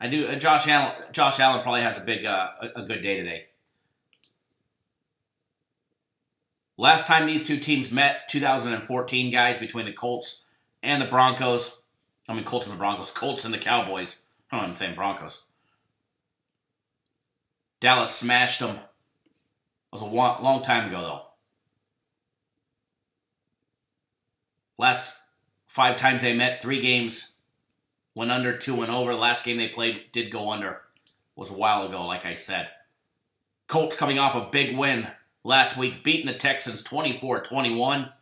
I do. Josh Allen probably has a good day today. Last time these two teams met, 2014, guys, between the Colts and the Broncos. I mean, Colts and the Broncos. Colts and the Cowboys. I don't know, I'm saying Broncos. Dallas smashed them. It was a long time ago, though. Last 5 times they met, 3 games went under, 2 went over. The last game they played did go under. It was a while ago, like I said. Colts coming off a big win last week, beating the Texans 24-21.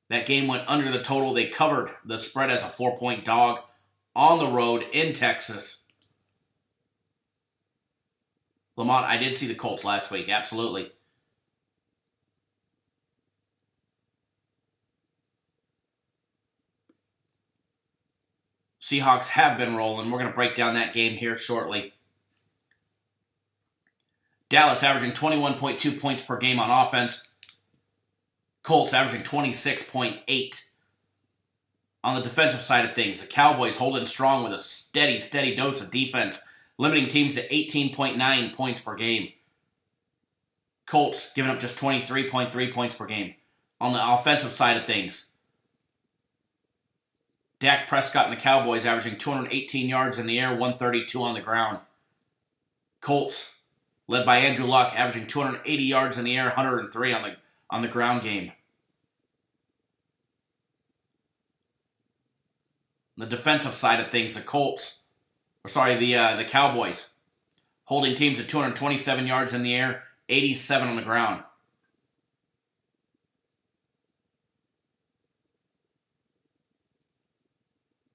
That game went under the total. They covered the spread as a 4-point dog on the road in Texas. Lamont, I did see the Colts last week, absolutely. Seahawks have been rolling. We're going to break down that game here shortly. Dallas averaging 21.2 points per game on offense. Colts averaging 26.8. On the defensive side of things, the Cowboys holding strong with a steady dose of defense, limiting teams to 18.9 points per game. Colts giving up just 23.3 points per game. On the offensive side of things, Dak Prescott and the Cowboys averaging 218 yards in the air, 132 on the ground. Colts, led by Andrew Luck, averaging 280 yards in the air, 103 on the ground game. the defensive side of things, the Cowboys, holding teams at 227 yards in the air, 87 on the ground.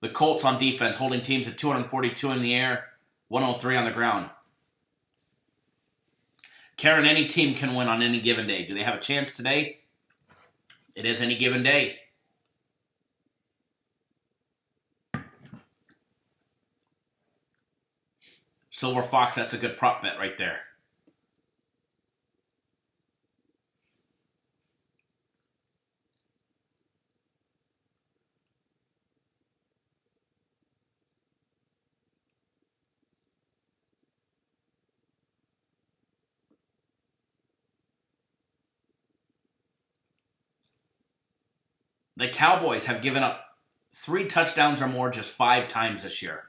The Colts on defense, holding teams at 242 in the air, 103 on the ground. Karen, any team can win on any given day. Do they have a chance today? It is any given day. Silver Fox, that's a good prop bet right there. The Cowboys have given up 3 touchdowns or more just 5 times this year.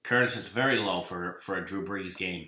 Curtis is very low for a Drew Brees game.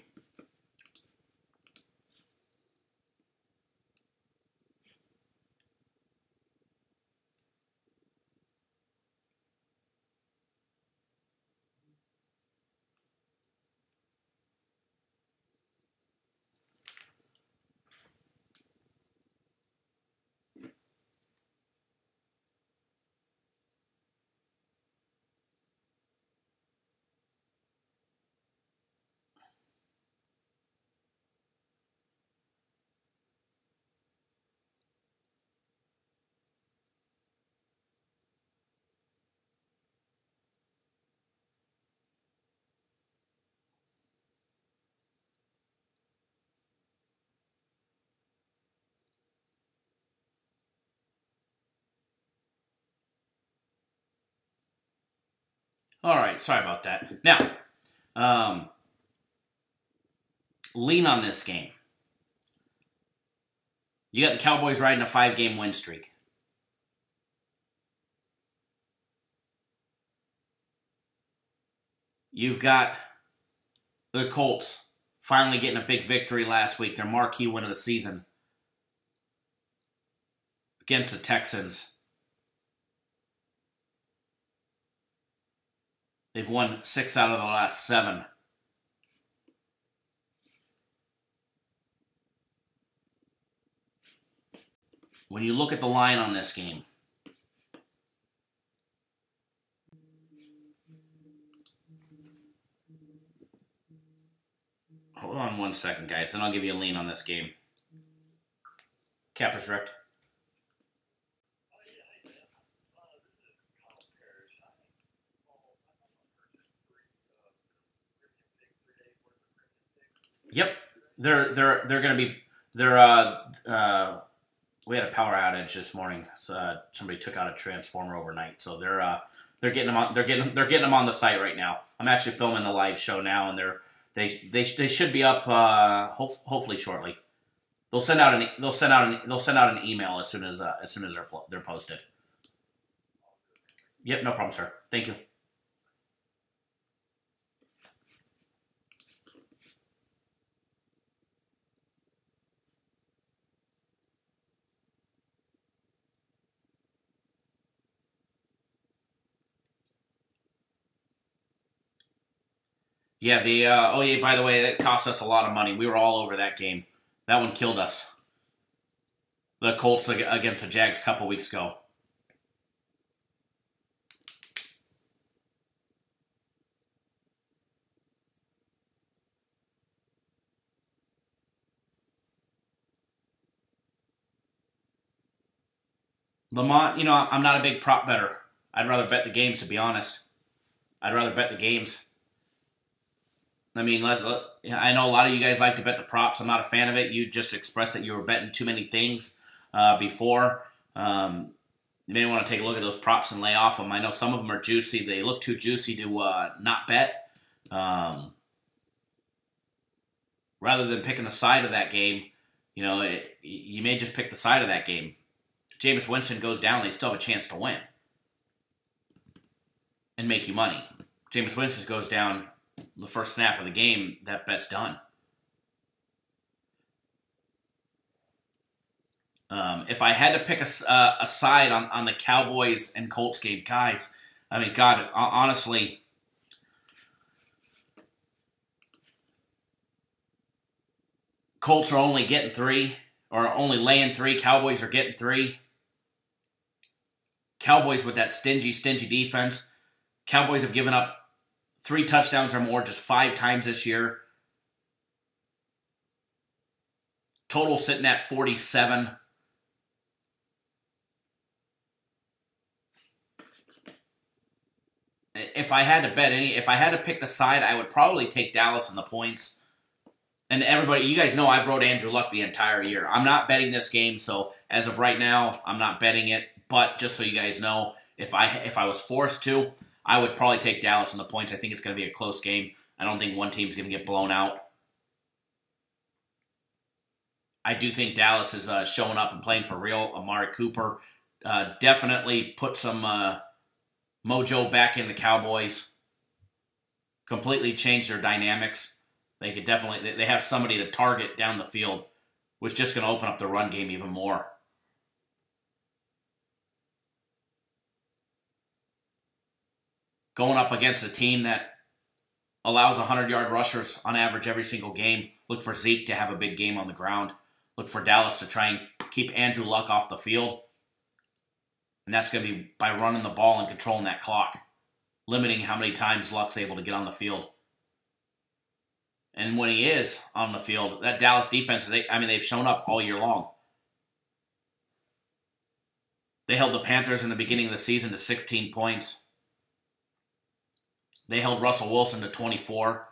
All right, sorry about that. Now, lean on this game. You got the Cowboys riding a 5-game win streak. You've got the Colts finally getting a big victory last week, their marquee win of the season against the Texans. They've won 6 out of the last 7. When you look at the line on this game, hold on one second, guys, and I'll give you a lean on this game. Capper's wrecked. Yep, they're going to be we had a power outage this morning. So, somebody took out a transformer overnight, so they're getting them on. They're getting them on the site right now. I'm actually filming the live show now, and they should be up hopefully shortly. They'll send out an email as soon as they're posted. Yep, no problem, sir. Thank you. Yeah, by the way, that cost us a lot of money. We were all over that game. That one killed us. The Colts against the Jags a couple weeks ago. Lamont, I'm not a big prop better. I'd rather bet the games, to be honest. I'd rather bet the games. I mean, I know a lot of you guys like to bet the props. I'm not a fan of it. You just expressed that you were betting too many things before. You may want to take a look at those props and lay off them. I know some of them are juicy. They look too juicy to not bet. rather than picking the side of that game, you may just pick the side of that game. If Jameis Winston goes down, they still have a chance to win and make you money. Jameis Winston goes down the first snap of the game, that bet's done. If I had to pick a side on the Cowboys and Colts game, guys, I mean, God, honestly, Colts are only getting 3, or only laying 3. Cowboys are getting 3. Cowboys with that stingy defense. Cowboys have given up 3 touchdowns or more just 5 times this year. Total sitting at 47. If I had to pick the side, I would probably take Dallas in the points. And everybody, you guys know I've rode Andrew Luck the entire year. I'm not betting this game, so as of right now, I'm not betting it. But just so you guys know, if I was forced to, I would probably take Dallas in the points. I think it's going to be a close game. I don't think one team's going to get blown out. I do think Dallas is showing up and playing for real. Amari Cooper definitely put some mojo back in the Cowboys. Completely changed their dynamics. They could definitely, they have somebody to target down the field, which is just going to open up the run game even more. Going up against a team that allows 100-yard rushers on average every single game. Look for Zeke to have a big game on the ground. Look for Dallas to try and keep Andrew Luck off the field. And that's going to be by running the ball and controlling that clock. Limiting how many times Luck's able to get on the field. And when he is on the field, that Dallas defense, they've shown up all year long. They held the Panthers in the beginning of the season to 16 points. They held Russell Wilson to 24.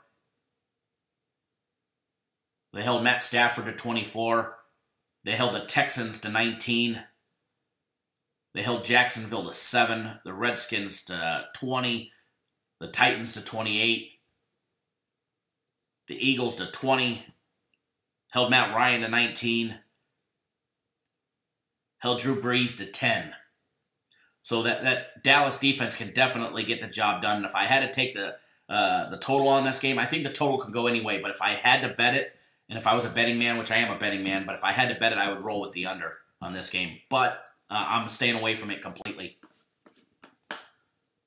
They held Matt Stafford to 24. They held the Texans to 19. They held Jacksonville to 7. The Redskins to 20. The Titans to 28. The Eagles to 20. Held Matt Ryan to 19. Held Drew Brees to 10. So that Dallas defense can definitely get the job done. And if I had to take the total on this game, I think the total could go anyway. But if I had to bet it, and if I was a betting man, which I am a betting man, but if I had to bet it, I would roll with the under on this game. But I'm staying away from it completely.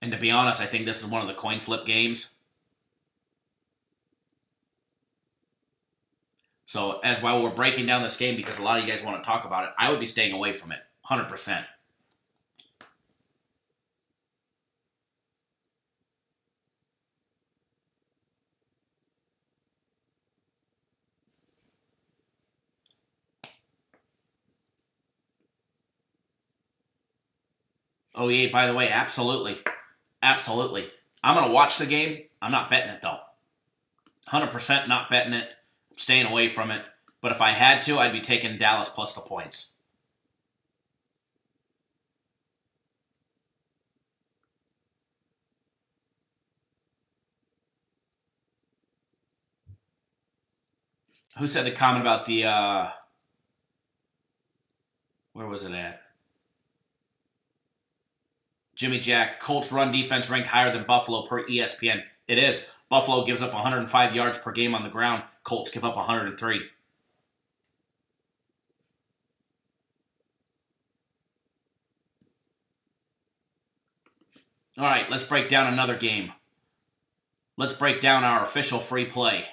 And to be honest, I think this is one of the coin flip games. So while we're breaking down this game, because a lot of you guys want to talk about it, I would be staying away from it, 100%. Oh, yeah, by the way, absolutely. Absolutely. I'm going to watch the game. I'm not betting it, though. 100% not betting it. I'm staying away from it. But if I had to, I'd be taking Dallas plus the points. Who said the comment about the, where was it at? Jimmy Jack, Colts run defense ranked higher than Buffalo per ESPN. It is. Buffalo gives up 105 yards per game on the ground. Colts give up 103. All right, let's break down another game. Let's break down our official free play.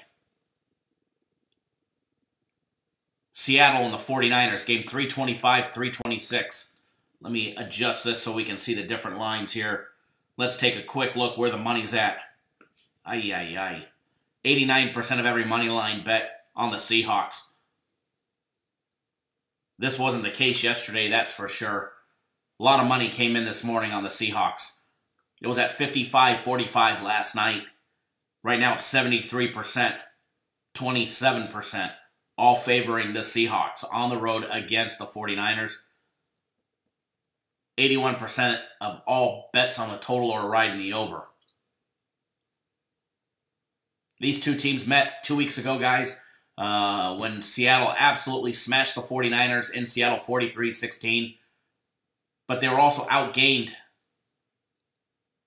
Seattle and the 49ers, game 325, 326. Let me adjust this so we can see the different lines here. Let's take a quick look where the money's at. 89% of every money line bet on the Seahawks. This wasn't the case yesterday, that's for sure. A lot of money came in this morning on the Seahawks. It was at 55-45 last night. Right now it's 73%, 27%, all favoring the Seahawks on the road against the 49ers. 81% of all bets on the total are riding the over. These two teams met 2 weeks ago, guys. when Seattle absolutely smashed the 49ers in Seattle 43-16. But they were also outgained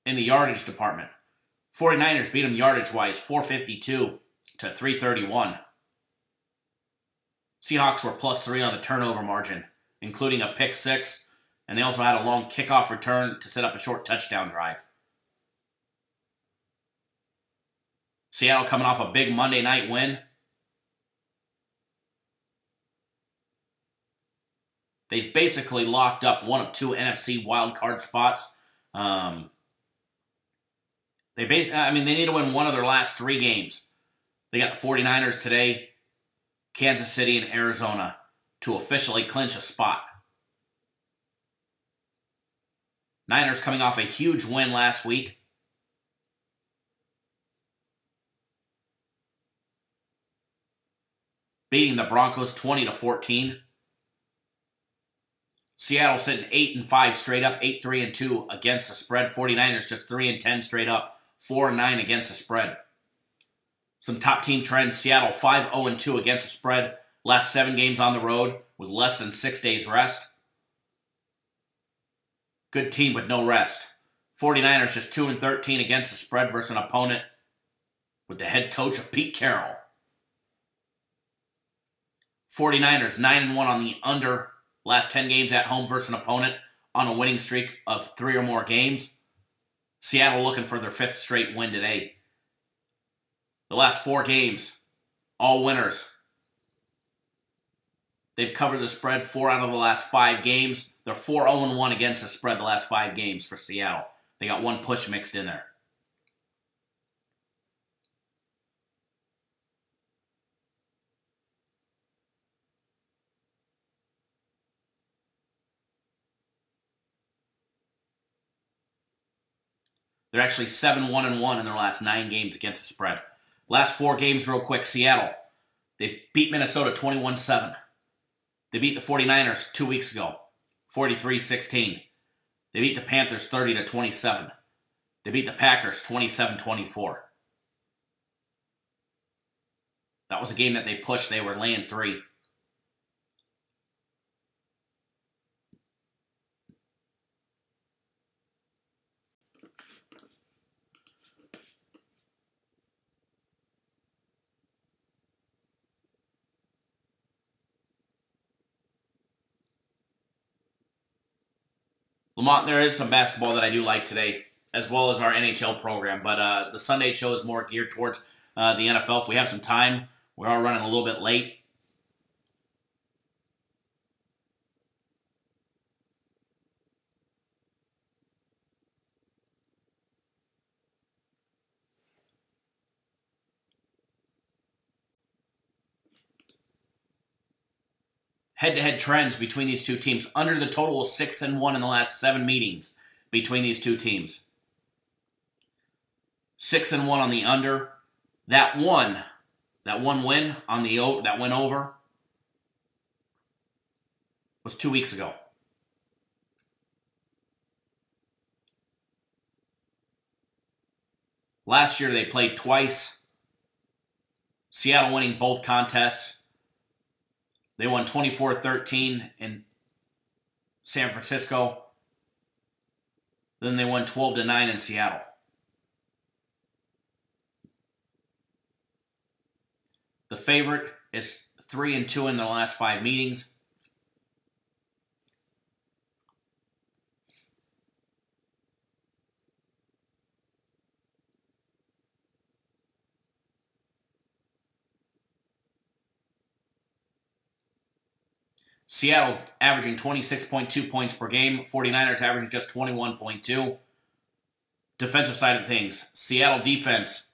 in the yardage department. 49ers beat them yardage-wise, 452 to 331. Seahawks were +3 on the turnover margin, including a pick six, and they also had a long kickoff return to set up a short touchdown drive. Seattle coming off a big Monday night win. They've basically locked up one of two NFC wildcard spots. They need to win one of their last 3 games. They got the 49ers today, Kansas City, and Arizona to officially clinch a spot. Niners coming off a huge win last week. Beating the Broncos 20-14. Seattle sitting 8-5 straight up, 8-3-2 against the spread. 49ers just 3-10 straight up, 4-9 against the spread. Some top team trends: Seattle 5-0-2 against the spread. Last 7 games on the road with less than 6 days rest. Good team with no rest. 49ers just 2-13 against the spread versus an opponent with the head coach of Pete Carroll. 49ers 9-1 on the under. Last 10 games at home versus an opponent on a winning streak of 3 or more games. Seattle looking for their 5th straight win today. The last 4 games, all winners. They've covered the spread 4 out of the last 5 games. They're 4-0-1 against the spread the last 5 games for Seattle. They got 1 push mixed in there. They're actually 7-1-1 in their last 9 games against the spread. Last 4 games real quick. Seattle, they beat Minnesota 21-7. They beat the 49ers 2 weeks ago, 43-16. They beat the Panthers 30-27. They beat the Packers 27-24. That was a game that they pushed. They were laying 3. Lamont, there is some basketball that I do like today, as well as our NHL program. But the Sunday show is more geared towards the NFL. If we have some time, we are running a little bit late. Head-to-head trends between these two teams. Under the total of 6-1 in the last 7 meetings between these two teams. 6-1 on the under. That one win on that went over was 2 weeks ago. Last year they played twice. Seattle winning both contests. They won 24-13 in San Francisco. Then they won 12-9 in Seattle. The favorite is 3-2 in the last 5 meetings. Seattle averaging 26.2 points per game. 49ers averaging just 21.2. Defensive side of things. Seattle defense,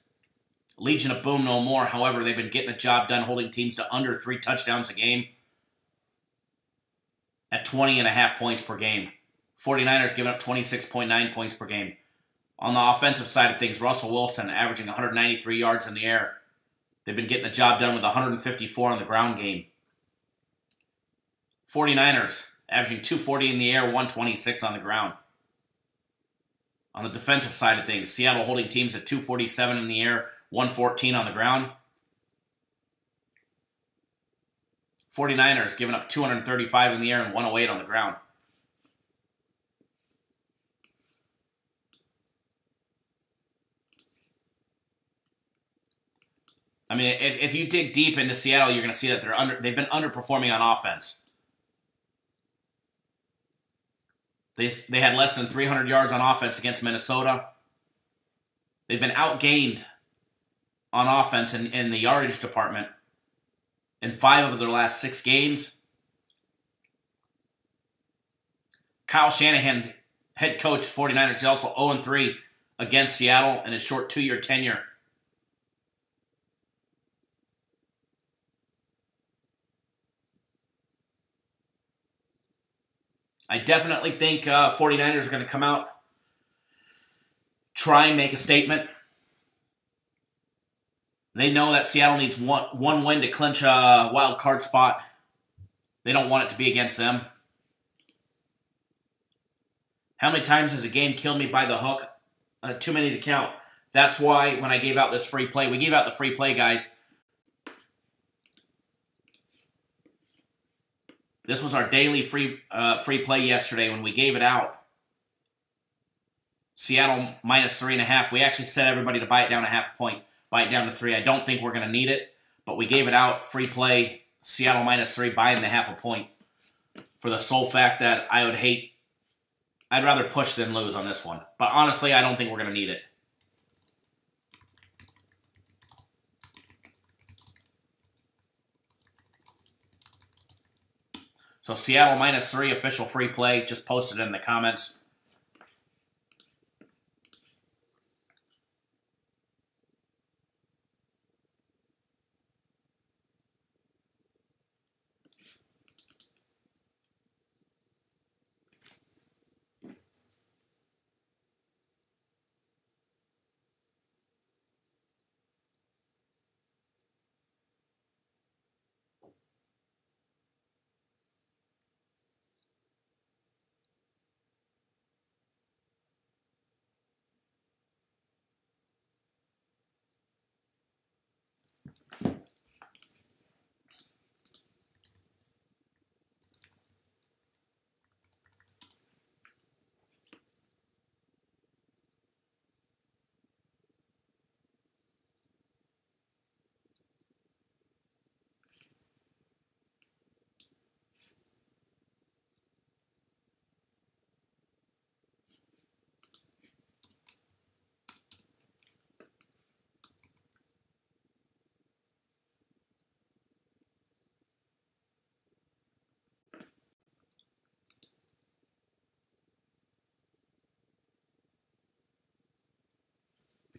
Legion of Boom no more. However, they've been getting the job done, holding teams to under 3 touchdowns a game at 20.5 points per game. 49ers giving up 26.9 points per game. On the offensive side of things, Russell Wilson averaging 193 yards in the air. They've been getting the job done with 154 on the ground game. 49ers averaging 240 in the air, 126 on the ground. On the defensive side of things, Seattle holding teams at 247 in the air, 114 on the ground. 49ers giving up 235 in the air and 108 on the ground. I mean, if you dig deep into Seattle, you're going to see that they've been underperforming on offense. They had less than 300 yards on offense against Minnesota. They've been outgained on offense in the yardage department in 5 of their last 6 games. Kyle Shanahan, head coach 49ers, is also 0-3 against Seattle in his short 2-year tenure. I definitely think 49ers are going to come out, try and make a statement. They know that Seattle needs one win to clinch a wild card spot. They don't want it to be against them. How many times has a game killed me by the hook? Too many to count. That's why when I gave out this free play, we gave out the free play, guys. This was our daily free play yesterday when we gave it out. Seattle minus 3.5. We actually set everybody to buy it down a half a point, buy it down to 3. I don't think we're going to need it, but we gave it out, free play, Seattle minus 3, buying the half a point for the sole fact that I'd rather push than lose on this one. But honestly, I don't think we're going to need it. So Seattle minus 3, official free play. Just posted it in the comments.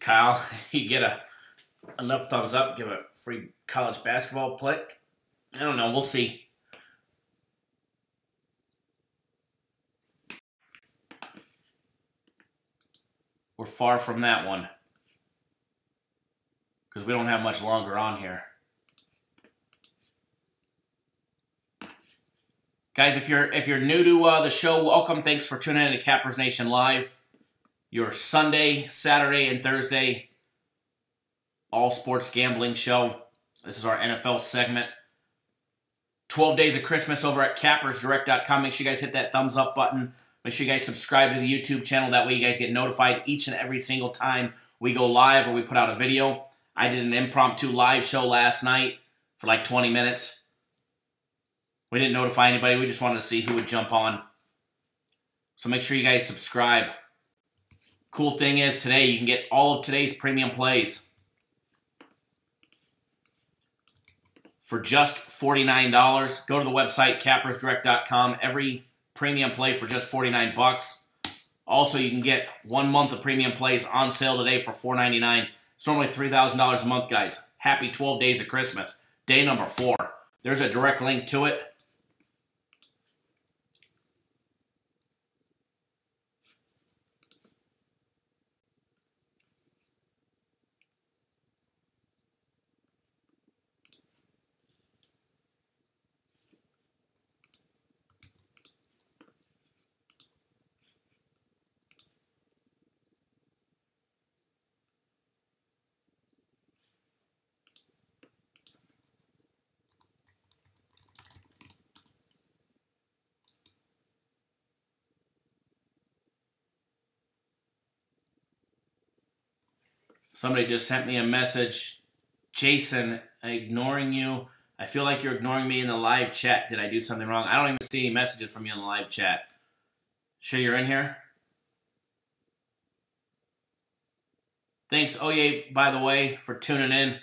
Kyle, you get enough thumbs up, give a free college basketball click. I don't know. We'll see. We're far from that one because we don't have much longer on here. Guys, if you're new to the show, welcome. Thanks for tuning in to Cappers Nation Live. Your Sunday, Saturday, and Thursday all sports gambling show. This is our NFL segment. 12 days of Christmas over at cappersdirect.com. Make sure you guys hit that thumbs up button. Make sure you guys subscribe to the YouTube channel. That way you guys get notified each and every single time we go live or we put out a video. I did an impromptu live show last night for like 20 minutes. We didn't notify anybody. We just wanted to see who would jump on. So make sure you guys subscribe. Cool thing is today you can get all of today's premium plays for just $49. Go to the website, cappersdirect.com. Every premium play for just $49. Also, you can get 1 month of premium plays on sale today for $4.99. It's normally $3,000 a month, guys. Happy 12 days of Christmas. Day number 4. There's a direct link to it. Somebody just sent me a message. Jason, ignoring you. I feel like you're ignoring me in the live chat. Did I do something wrong? I don't even see any messages from you in the live chat. Sure you're in here? Thanks, Oye, by the way, for tuning in.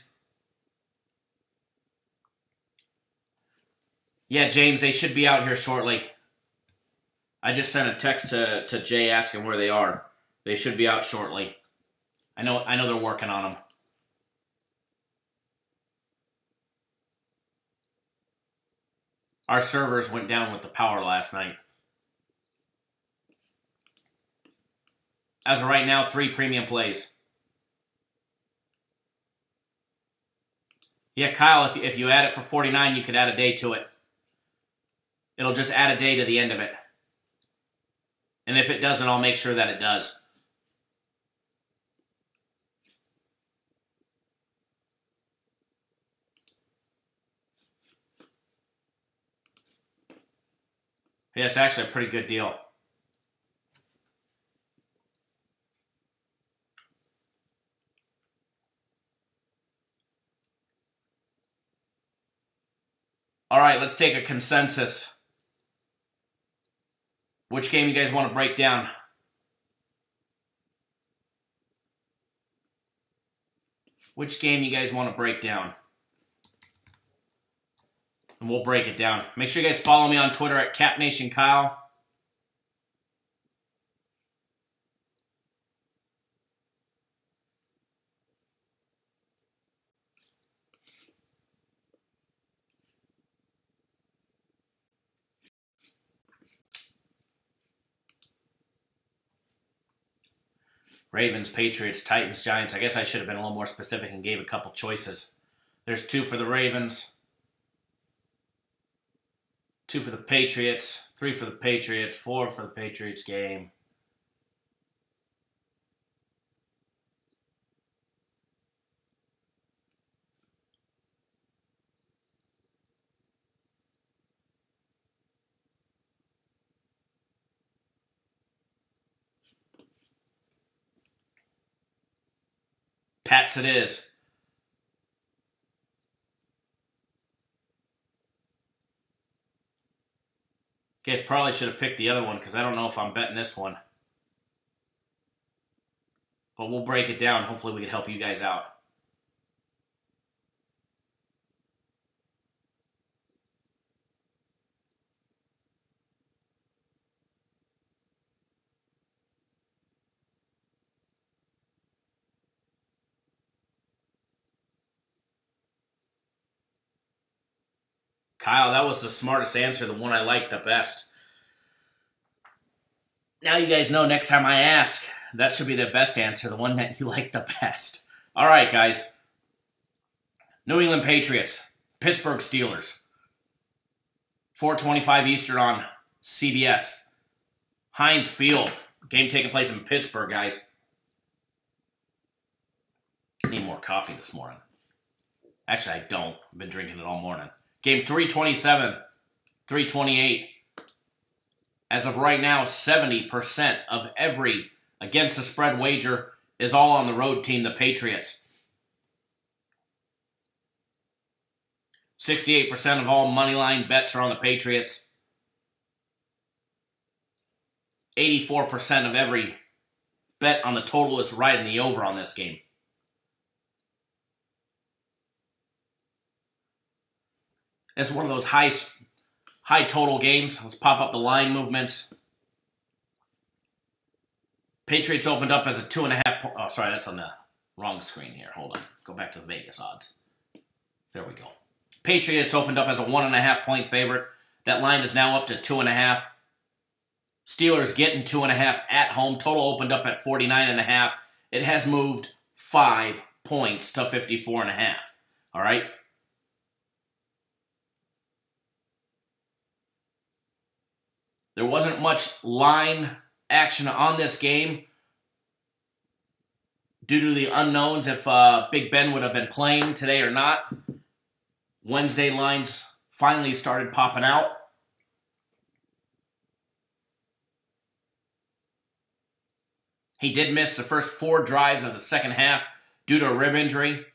Yeah, James, they should be out here shortly. I just sent a text to Jay asking where they are. They should be out shortly. I know they're working on them. Our servers went down with the power last night. As of right now, 3 premium plays. Yeah, Kyle, if you add it for 49, you could add a day to it. It'll just add a day to the end of it. And if it doesn't, I'll make sure that it does. Yeah, it's actually a pretty good deal. All right, let's take a consensus. Which game you guys want to break down? Which game you guys want to break down? And we'll break it down. Make sure you guys follow me on Twitter at CapNationKyle. Ravens, Patriots, Titans, Giants. I guess I should have been a little more specific and gave a couple choices. There's 2 for the Ravens, 2 for the Patriots, 3 for the Patriots, 4 for the Patriots game. Pats it is. Guys probably should have picked the other one because I don't know if I'm betting this one. But we'll break it down. Hopefully we can help you guys out. Kyle, that was the smartest answer, the one I liked the best. Now you guys know next time I ask, that should be the best answer, the one that you like the best. All right, guys. New England Patriots, Pittsburgh Steelers. 4:25 Eastern on CBS. Heinz Field. Game taking place in Pittsburgh, guys. I need more coffee this morning. Actually, I don't. I've been drinking it all morning. Game 327, 328. As of right now, 70% of every against the spread wager is all on the road team, the Patriots. 68% of all moneyline bets are on the Patriots. 84% of every bet on the total is right in the over on this game. It's one of those high total games. Let's pop up the line movements. Patriots opened up as a 2.5. Oh, sorry, that's on the wrong screen here. Hold on. Go back to the Vegas odds. There we go. Patriots opened up as a 1.5 point favorite. That line is now up to 2.5. Steelers getting 2.5 at home. Total opened up at 49.5. It has moved 5 points to 54.5. All right. There wasn't much line action on this game due to the unknowns if Big Ben would have been playing today or not. Wednesday lines finally started popping out. He did miss the first 4 drives of the second half due to a rib injury.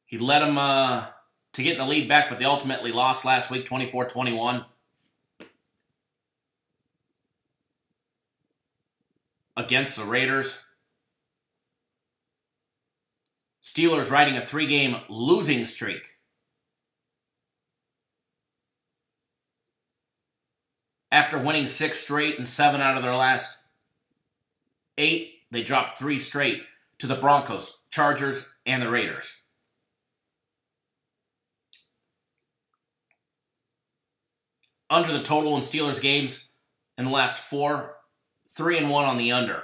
He led them to get in the lead back, but they ultimately lost last week, 24-21. Against the Raiders. Steelers riding a 3-game losing streak. After winning 6 straight and 7 out of their last 8, they dropped 3 straight to the Broncos, Chargers, and the Raiders. Under the total in Steelers games in the last 4, 3-1 on the under.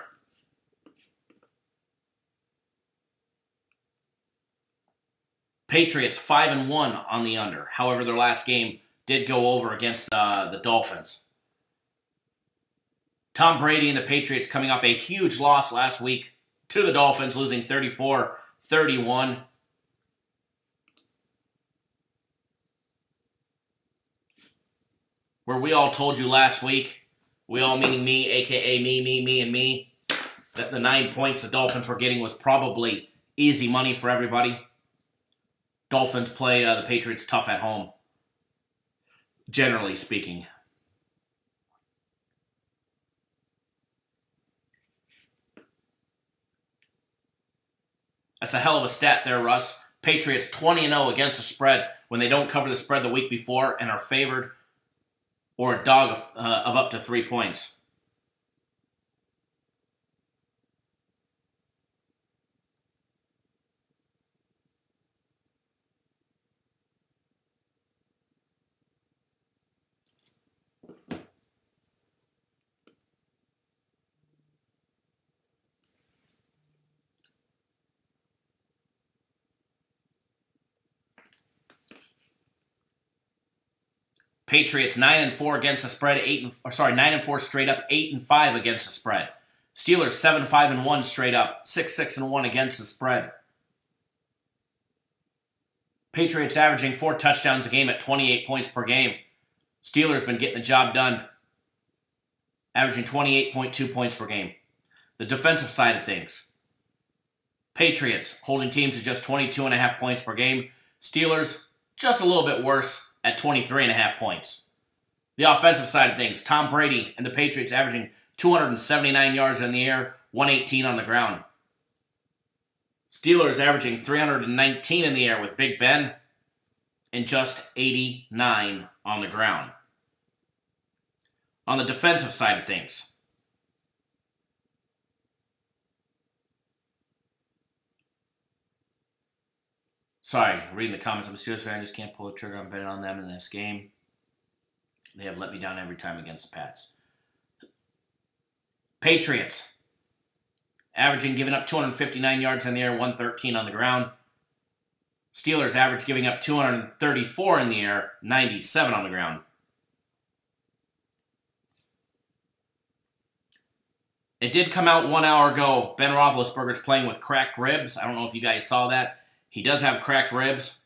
Patriots 5-1 on the under. However, their last game did go over against the Dolphins. Tom Brady and the Patriots coming off a huge loss last week to the Dolphins, losing 34-31. Where we all told you last week, we all meaning me, a.k.a. me, and me, that the 9 points the Dolphins were getting was probably easy money for everybody. Dolphins play the Patriots tough at home, generally speaking. That's a hell of a stat there, Russ. Patriots 20-0 against the spread when they don't cover the spread the week before and are favored or a dog of up to 3 points. Patriots 9-4 against the spread, 9-4 straight up, 8-5 against the spread. Steelers 7-5-1 straight up, 6-6-1 against the spread. Patriots averaging 4 touchdowns a game at 28 points per game. Steelers been getting the job done, averaging 28.2 points per game. The defensive side of things. Patriots holding teams to just 22.5 points per game. Steelers just a little bit worse at 23.5 points. The offensive side of things, Tom Brady and the Patriots averaging 279 yards in the air, 118 on the ground. Steelers averaging 319 in the air with Big Ben and just 89 on the ground. On the defensive side of things, sorry, reading the comments. I'm a Steelers fan. I just can't pull the trigger. I'm betting on them in this game. They have let me down every time against the Pats. Patriots. Averaging giving up 259 yards in the air, 113 on the ground. Steelers average giving up 234 in the air, 97 on the ground. It did come out 1 hour ago. Ben Roethlisberger's playing with cracked ribs. I don't know if you guys saw that. He does have cracked ribs.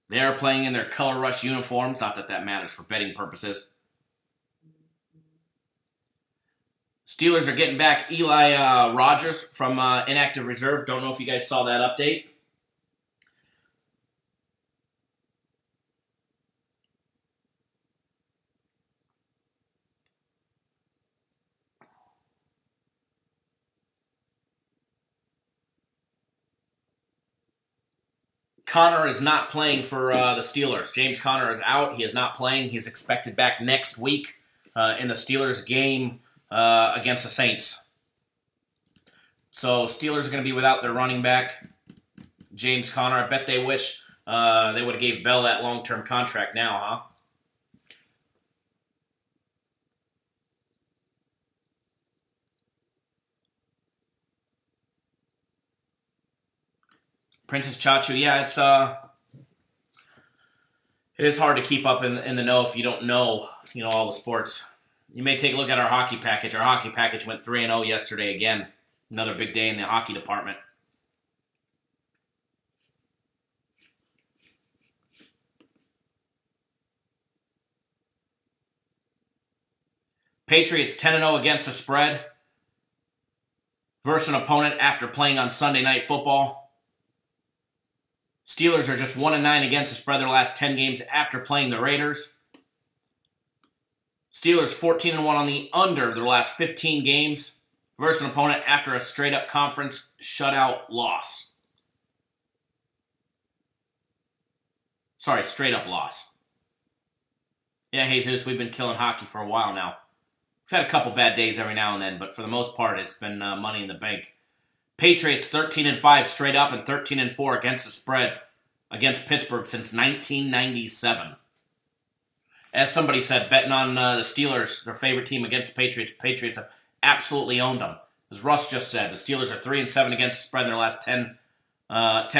They are playing in their color rush uniforms. Not that that matters for betting purposes. Steelers are getting back Eli Rogers from inactive reserve. Don't know if you guys saw that update. Conner is not playing for the Steelers. James Conner is out. He is not playing. He's expected back next week in the Steelers game against the Saints. So Steelers are going to be without their running back, James Conner. I bet they wish they would have gave Bell that long-term contract now, huh? Princess Chachu, yeah, it is hard to keep up in the know if you don't know, all the sports. You may take a look at our hockey package. Our hockey package went 3-0 yesterday again. Another big day in the hockey department. Patriots 10-0 against the spread versus an opponent after playing on Sunday Night Football. Steelers are just 1-9 against the spread their last 10 games after playing the Raiders. Steelers 14-1 on the under their last 15 games versus an opponent after a straight-up conference shutout loss. Sorry, straight-up loss. Yeah, Jesus, we've been killing hockey for a while now. We've had a couple bad days every now and then, but for the most part, it's been money in the bank. Patriots 13-5 straight up and 13-4 against the spread against Pittsburgh since 1997. As somebody said, betting on the Steelers, their favorite team against the Patriots have absolutely owned them. As Russ just said, the Steelers are 3-7 against the spread in their last 10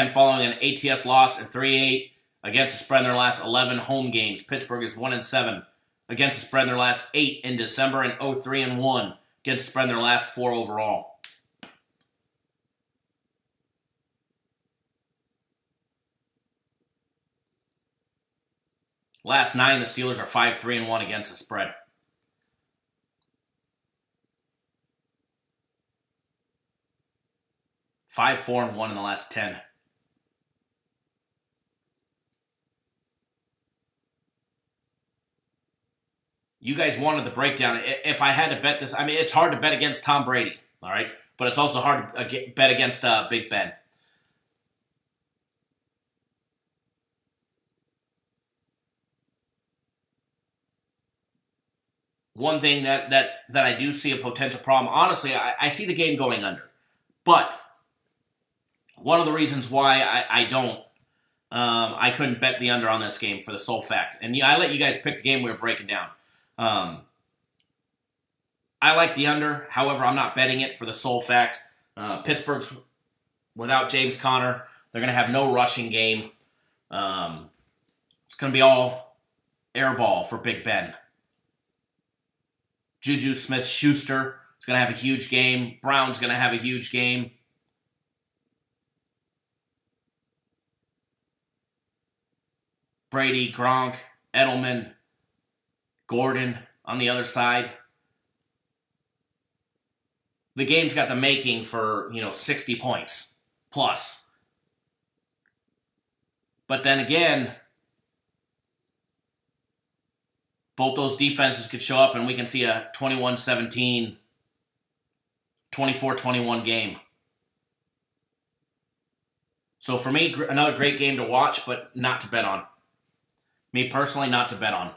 following an ATS loss and 3-8 against the spread in their last 11 home games. Pittsburgh is 1-7 against the spread in their last 8 in December and 0-3-1 against the spread in their last 4 overall. Last 9, the Steelers are 5-3-1 against the spread. 5-4-1 in the last 10. You guys wanted the breakdown. If I had to bet this, I mean, it's hard to bet against Tom Brady, all right? But it's also hard to bet against Big Ben. One thing that I do see a potential problem, honestly, I see the game going under. But one of the reasons why I couldn't bet the under on this game for the sole fact, and I let you guys pick the game we were breaking down. I like the under. However, I'm not betting it for the sole fact. Pittsburgh's without James Conner. They're going to have no rushing game. It's going to be all air ball for Big Ben. Juju Smith-Schuster is going to have a huge game. Brown's going to have a huge game. Brady, Gronk, Edelman, Gordon on the other side. The game's got the making for, 60 points plus. But then again, both those defenses could show up and we can see a 21-17, 24-21 game. So for me, another great game to watch, but not to bet on. Me personally, not to bet on.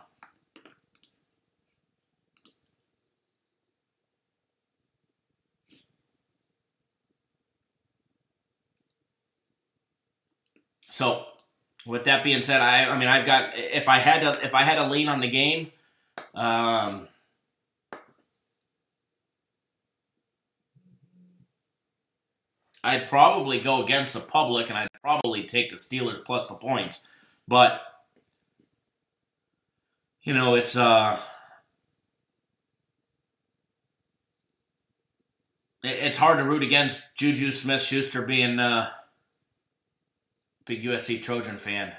So, with that being said, I've got, if I had to lean on the game, I'd probably go against the public, and I'd probably take the Steelers plus the points. But it's hard to root against Juju Smith-Schuster being big USC Trojan fan.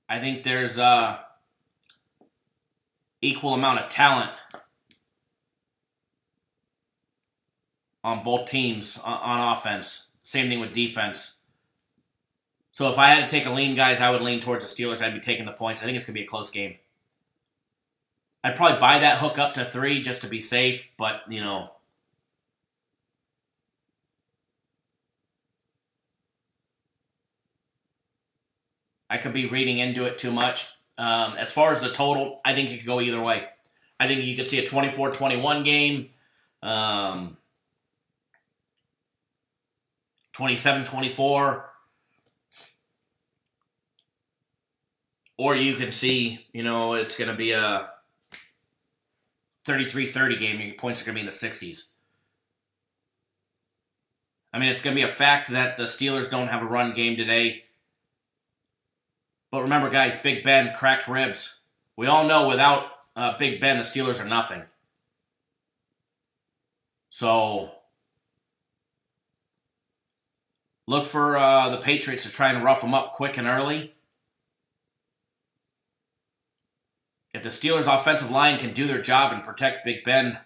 I think there's equal amount of talent on both teams on offense. Same thing with defense. So if I had to take a lean, guys, I would lean towards the Steelers. I'd be taking the points. I think it's going to be a close game. I'd probably buy that hook up to 3 just to be safe, but, I could be reading into it too much. As far as the total, I think it could go either way. I think you could see a 24-21 game, 27-24, or you could see, it's going to be a 33-30 game. Your points are going to be in the 60s. I mean, it's going to be a fact that the Steelers don't have a run game today. But remember, guys, Big Ben, cracked ribs. We all know without Big Ben, the Steelers are nothing. So, Look for the Patriots to try and rough them up quick and early. If the Steelers' offensive line can do their job and protect Big Ben.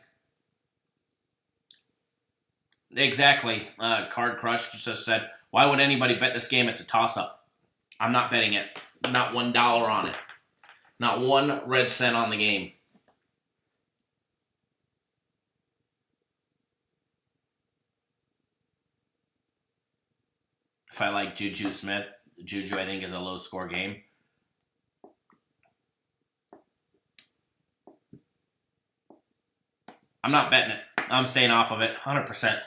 Exactly. Card Crush just said, why would anybody bet this game? It's a toss-up. I'm not betting it. Not $1 on it. Not 1 red cent on the game. If I like Juju Smith, Juju I think is a low-score game. I'm not betting it. I'm staying off of it, 100%.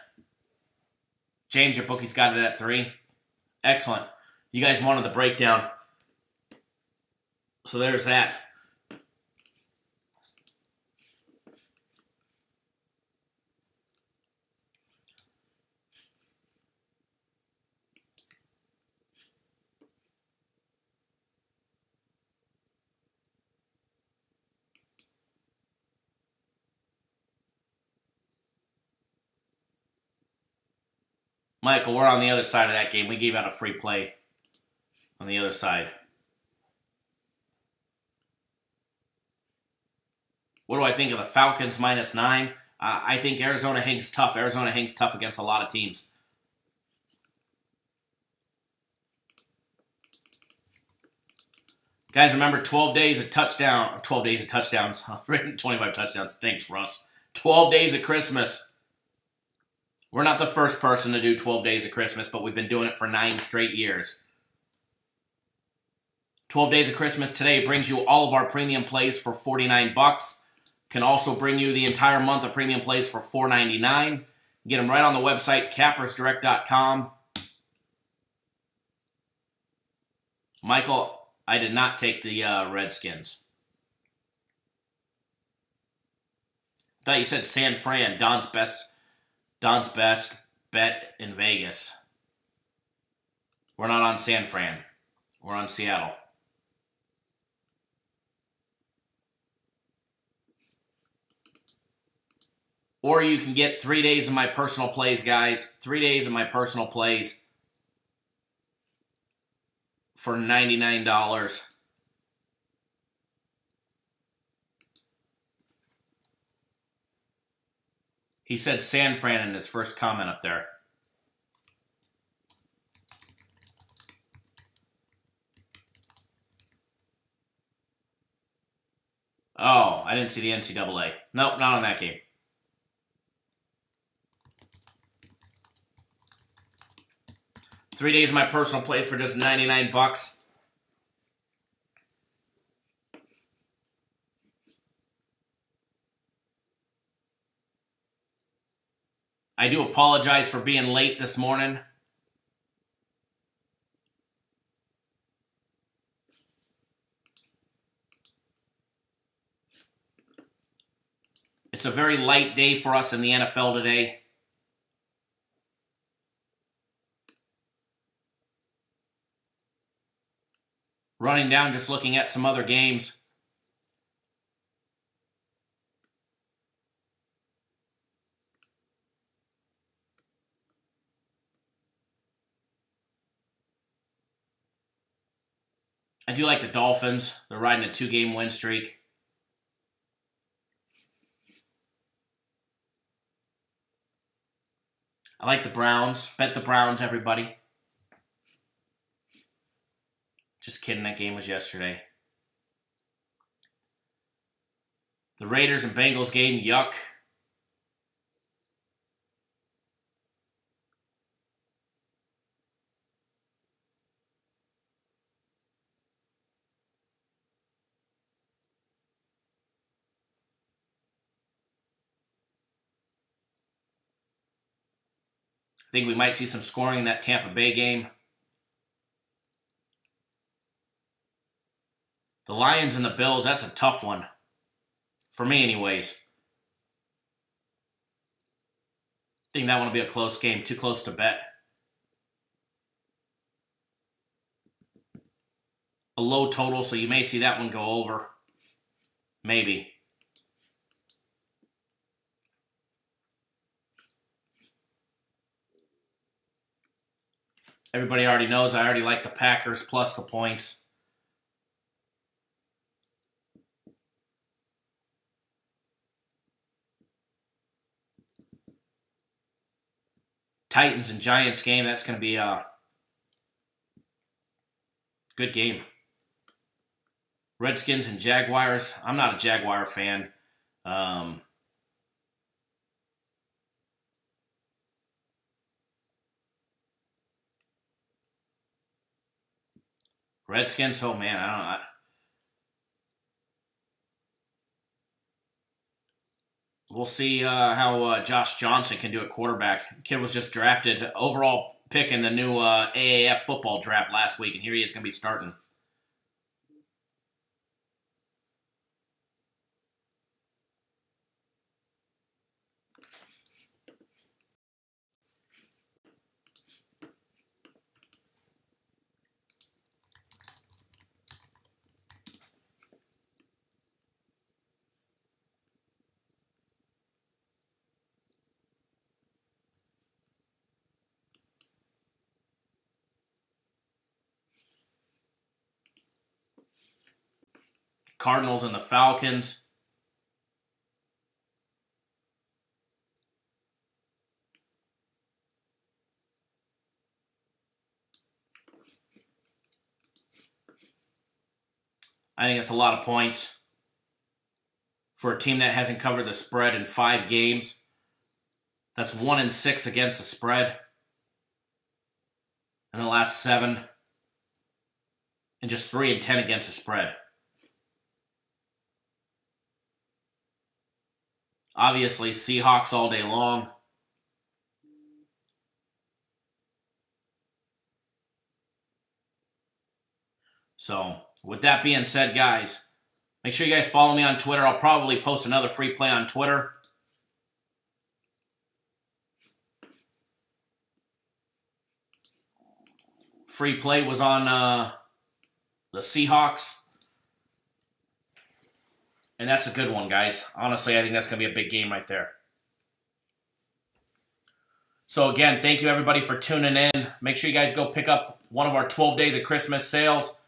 James, your bookie's got it at 3. Excellent. You guys wanted the breakdown. So there's that. Michael, we're on the other side of that game. We gave out a free play on the other side. What do I think of the Falcons -9? I think Arizona hangs tough. Arizona hangs tough against a lot of teams. Guys, remember 12 days of touchdown. 12 days of touchdowns. 25 touchdowns. Thanks, Russ. 12 days of Christmas. We're not the first person to do 12 days of Christmas, but we've been doing it for 9 straight years. 12 days of Christmas today brings you all of our premium plays for $49. Can also bring you the entire month of premium plays for $4.99. Get them right on the website, cappersdirect.com. Michael, I did not take the Redskins. I thought you said San Fran, Don's best bet in Vegas. We're not on San Fran. We're on Seattle. Or you can get 3 days of my personal plays, guys. 3 days of my personal plays for $99. He said San Fran in his first comment up there. Oh, I didn't see the NCAA. Nope, not on that game. Three days of my personal plays for just $99. I do apologize for being late this morning. It's a very light day for us in the NFL today. Running down, just looking at some other games. I do like the Dolphins. They're riding a 2-game win streak. I like the Browns. Bet the Browns, everybody. Just kidding, that game was yesterday. The Raiders and Bengals game, yuck. I think we might see some scoring in that Tampa Bay game. The Lions and the Bills, that's a tough one. For me, anyways. I think that one will be a close game. Too close to bet. A low total, so you may see that one go over. Maybe. Everybody already knows I already like the Packers plus the points. Titans and Giants game, that's going to be a good game. Redskins and Jaguars. I'm not a Jaguar fan. Redskins, oh man, I don't know. We'll see how Josh Johnson can do at quarterback. Kid was just drafted overall pick in the new AAF football draft last week, and here he is going to be starting. Cardinals and the Falcons. I think it's a lot of points for a team that hasn't covered the spread in 5 games. That's 1-6 against the spread in the last 7, and just 3-10 against the spread. Obviously, Seahawks all day long. So, with that being said, guys, make sure you guys follow me on Twitter. I'll probably post another free play on Twitter. Free play was on the Seahawks. And that's a good one, guys. Honestly, I think that's going to be a big game right there. So again, thank you everybody for tuning in. Make sure you guys go pick up one of our 12 Days of Christmas sales.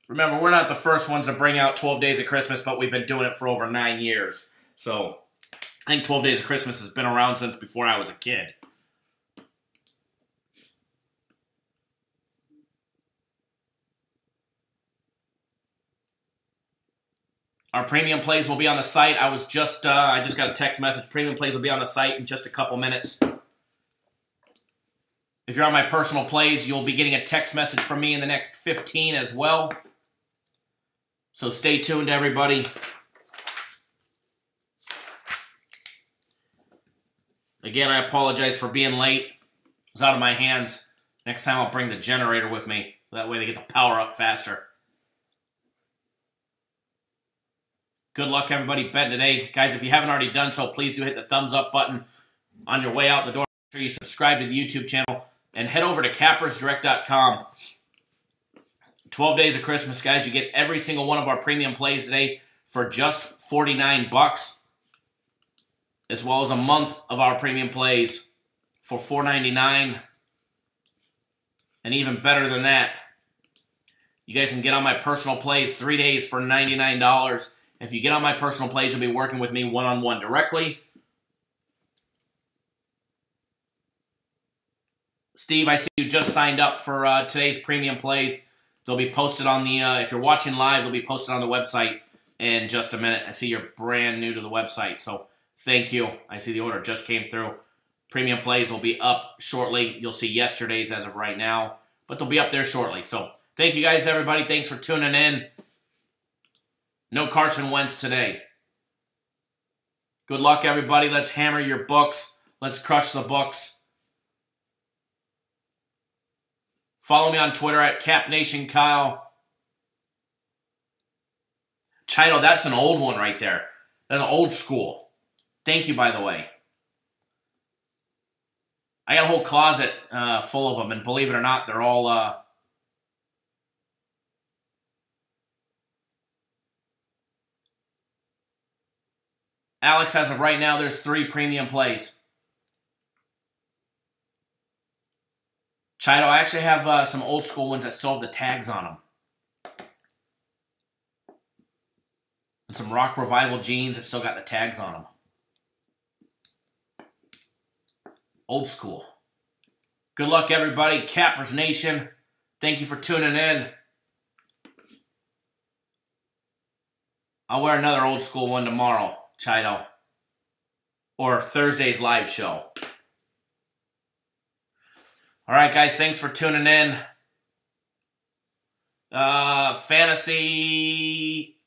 Remember, we're not the first ones to bring out 12 Days of Christmas, but we've been doing it for over 9 years. So I think 12 Days of Christmas has been around since before I was a kid. Our premium plays will be on the site. I just got a text message. Premium plays will be on the site in just a couple minutes. If you're on my personal plays, you'll be getting a text message from me in the next 15 as well. So stay tuned, everybody. Again, I apologize for being late. It was out of my hands. Next time I'll bring the generator with me. That way they get the power up faster. Good luck, everybody, betting today. Guys, if you haven't already done so, please do hit the thumbs up button on your way out the door. Make sure you subscribe to the YouTube channel and head over to cappersdirect.com. 12 Days of Christmas, guys. You get every single one of our premium plays today for just $49, as well as a month of our premium plays for $4.99. And even better than that, you guys can get on my personal plays 3 days for $99. If you get on my personal plays, you'll be working with me one-on-one directly. Steve, I see you just signed up for today's premium plays. They'll be posted on the, if you're watching live, they'll be posted on the website in just a minute. I see you're brand new to the website, so thank you. I see the order just came through. Premium plays will be up shortly. You'll see yesterday's as of right now, but they'll be up there shortly. So thank you guys, everybody. Thanks for tuning in. No Carson Wentz today. Good luck, everybody. Let's hammer your books. Let's crush the books. Follow me on Twitter at CapNationKyle. Chino, that's an old one right there. That's an old school. Thank you, by the way. I got a whole closet full of them, and believe it or not, they're all... Alex, as of right now, there's 3 premium plays. Chido, I actually have some old school ones that still have the tags on them. And some Rock Revival jeans that still got the tags on them. Old school. Good luck, everybody. Cappers Nation, thank you for tuning in. I'll wear another old school one tomorrow, Chido. Or Thursday's live show. All right, guys, thanks for tuning in. Fantasy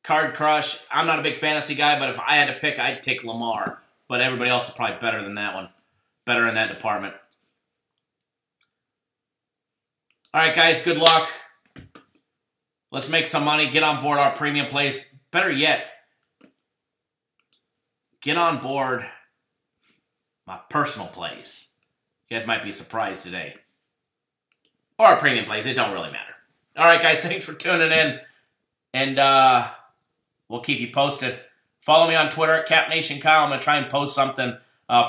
Card Crush. I'm not a big fantasy guy, but if I had to pick, I'd take Lamar. But everybody else is probably better than that one. Better in that department. All right, guys, good luck. Let's make some money. Get on board our premium plays. Better yet, get on board my personal plays. You guys might be surprised today. Or our premium plays. It don't really matter. All right, guys, thanks for tuning in. And we'll keep you posted. Follow me on Twitter at CapNationKyle. I'm going to try and post something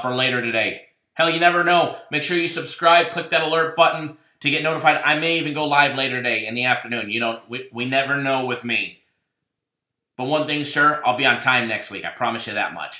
for later today. Hell, you never know. Make sure you subscribe. Click that alert button to get notified. I may even go live later today in the afternoon. You don't. We never know with me. But one thing's sure, I'll be on time next week. I promise you that much.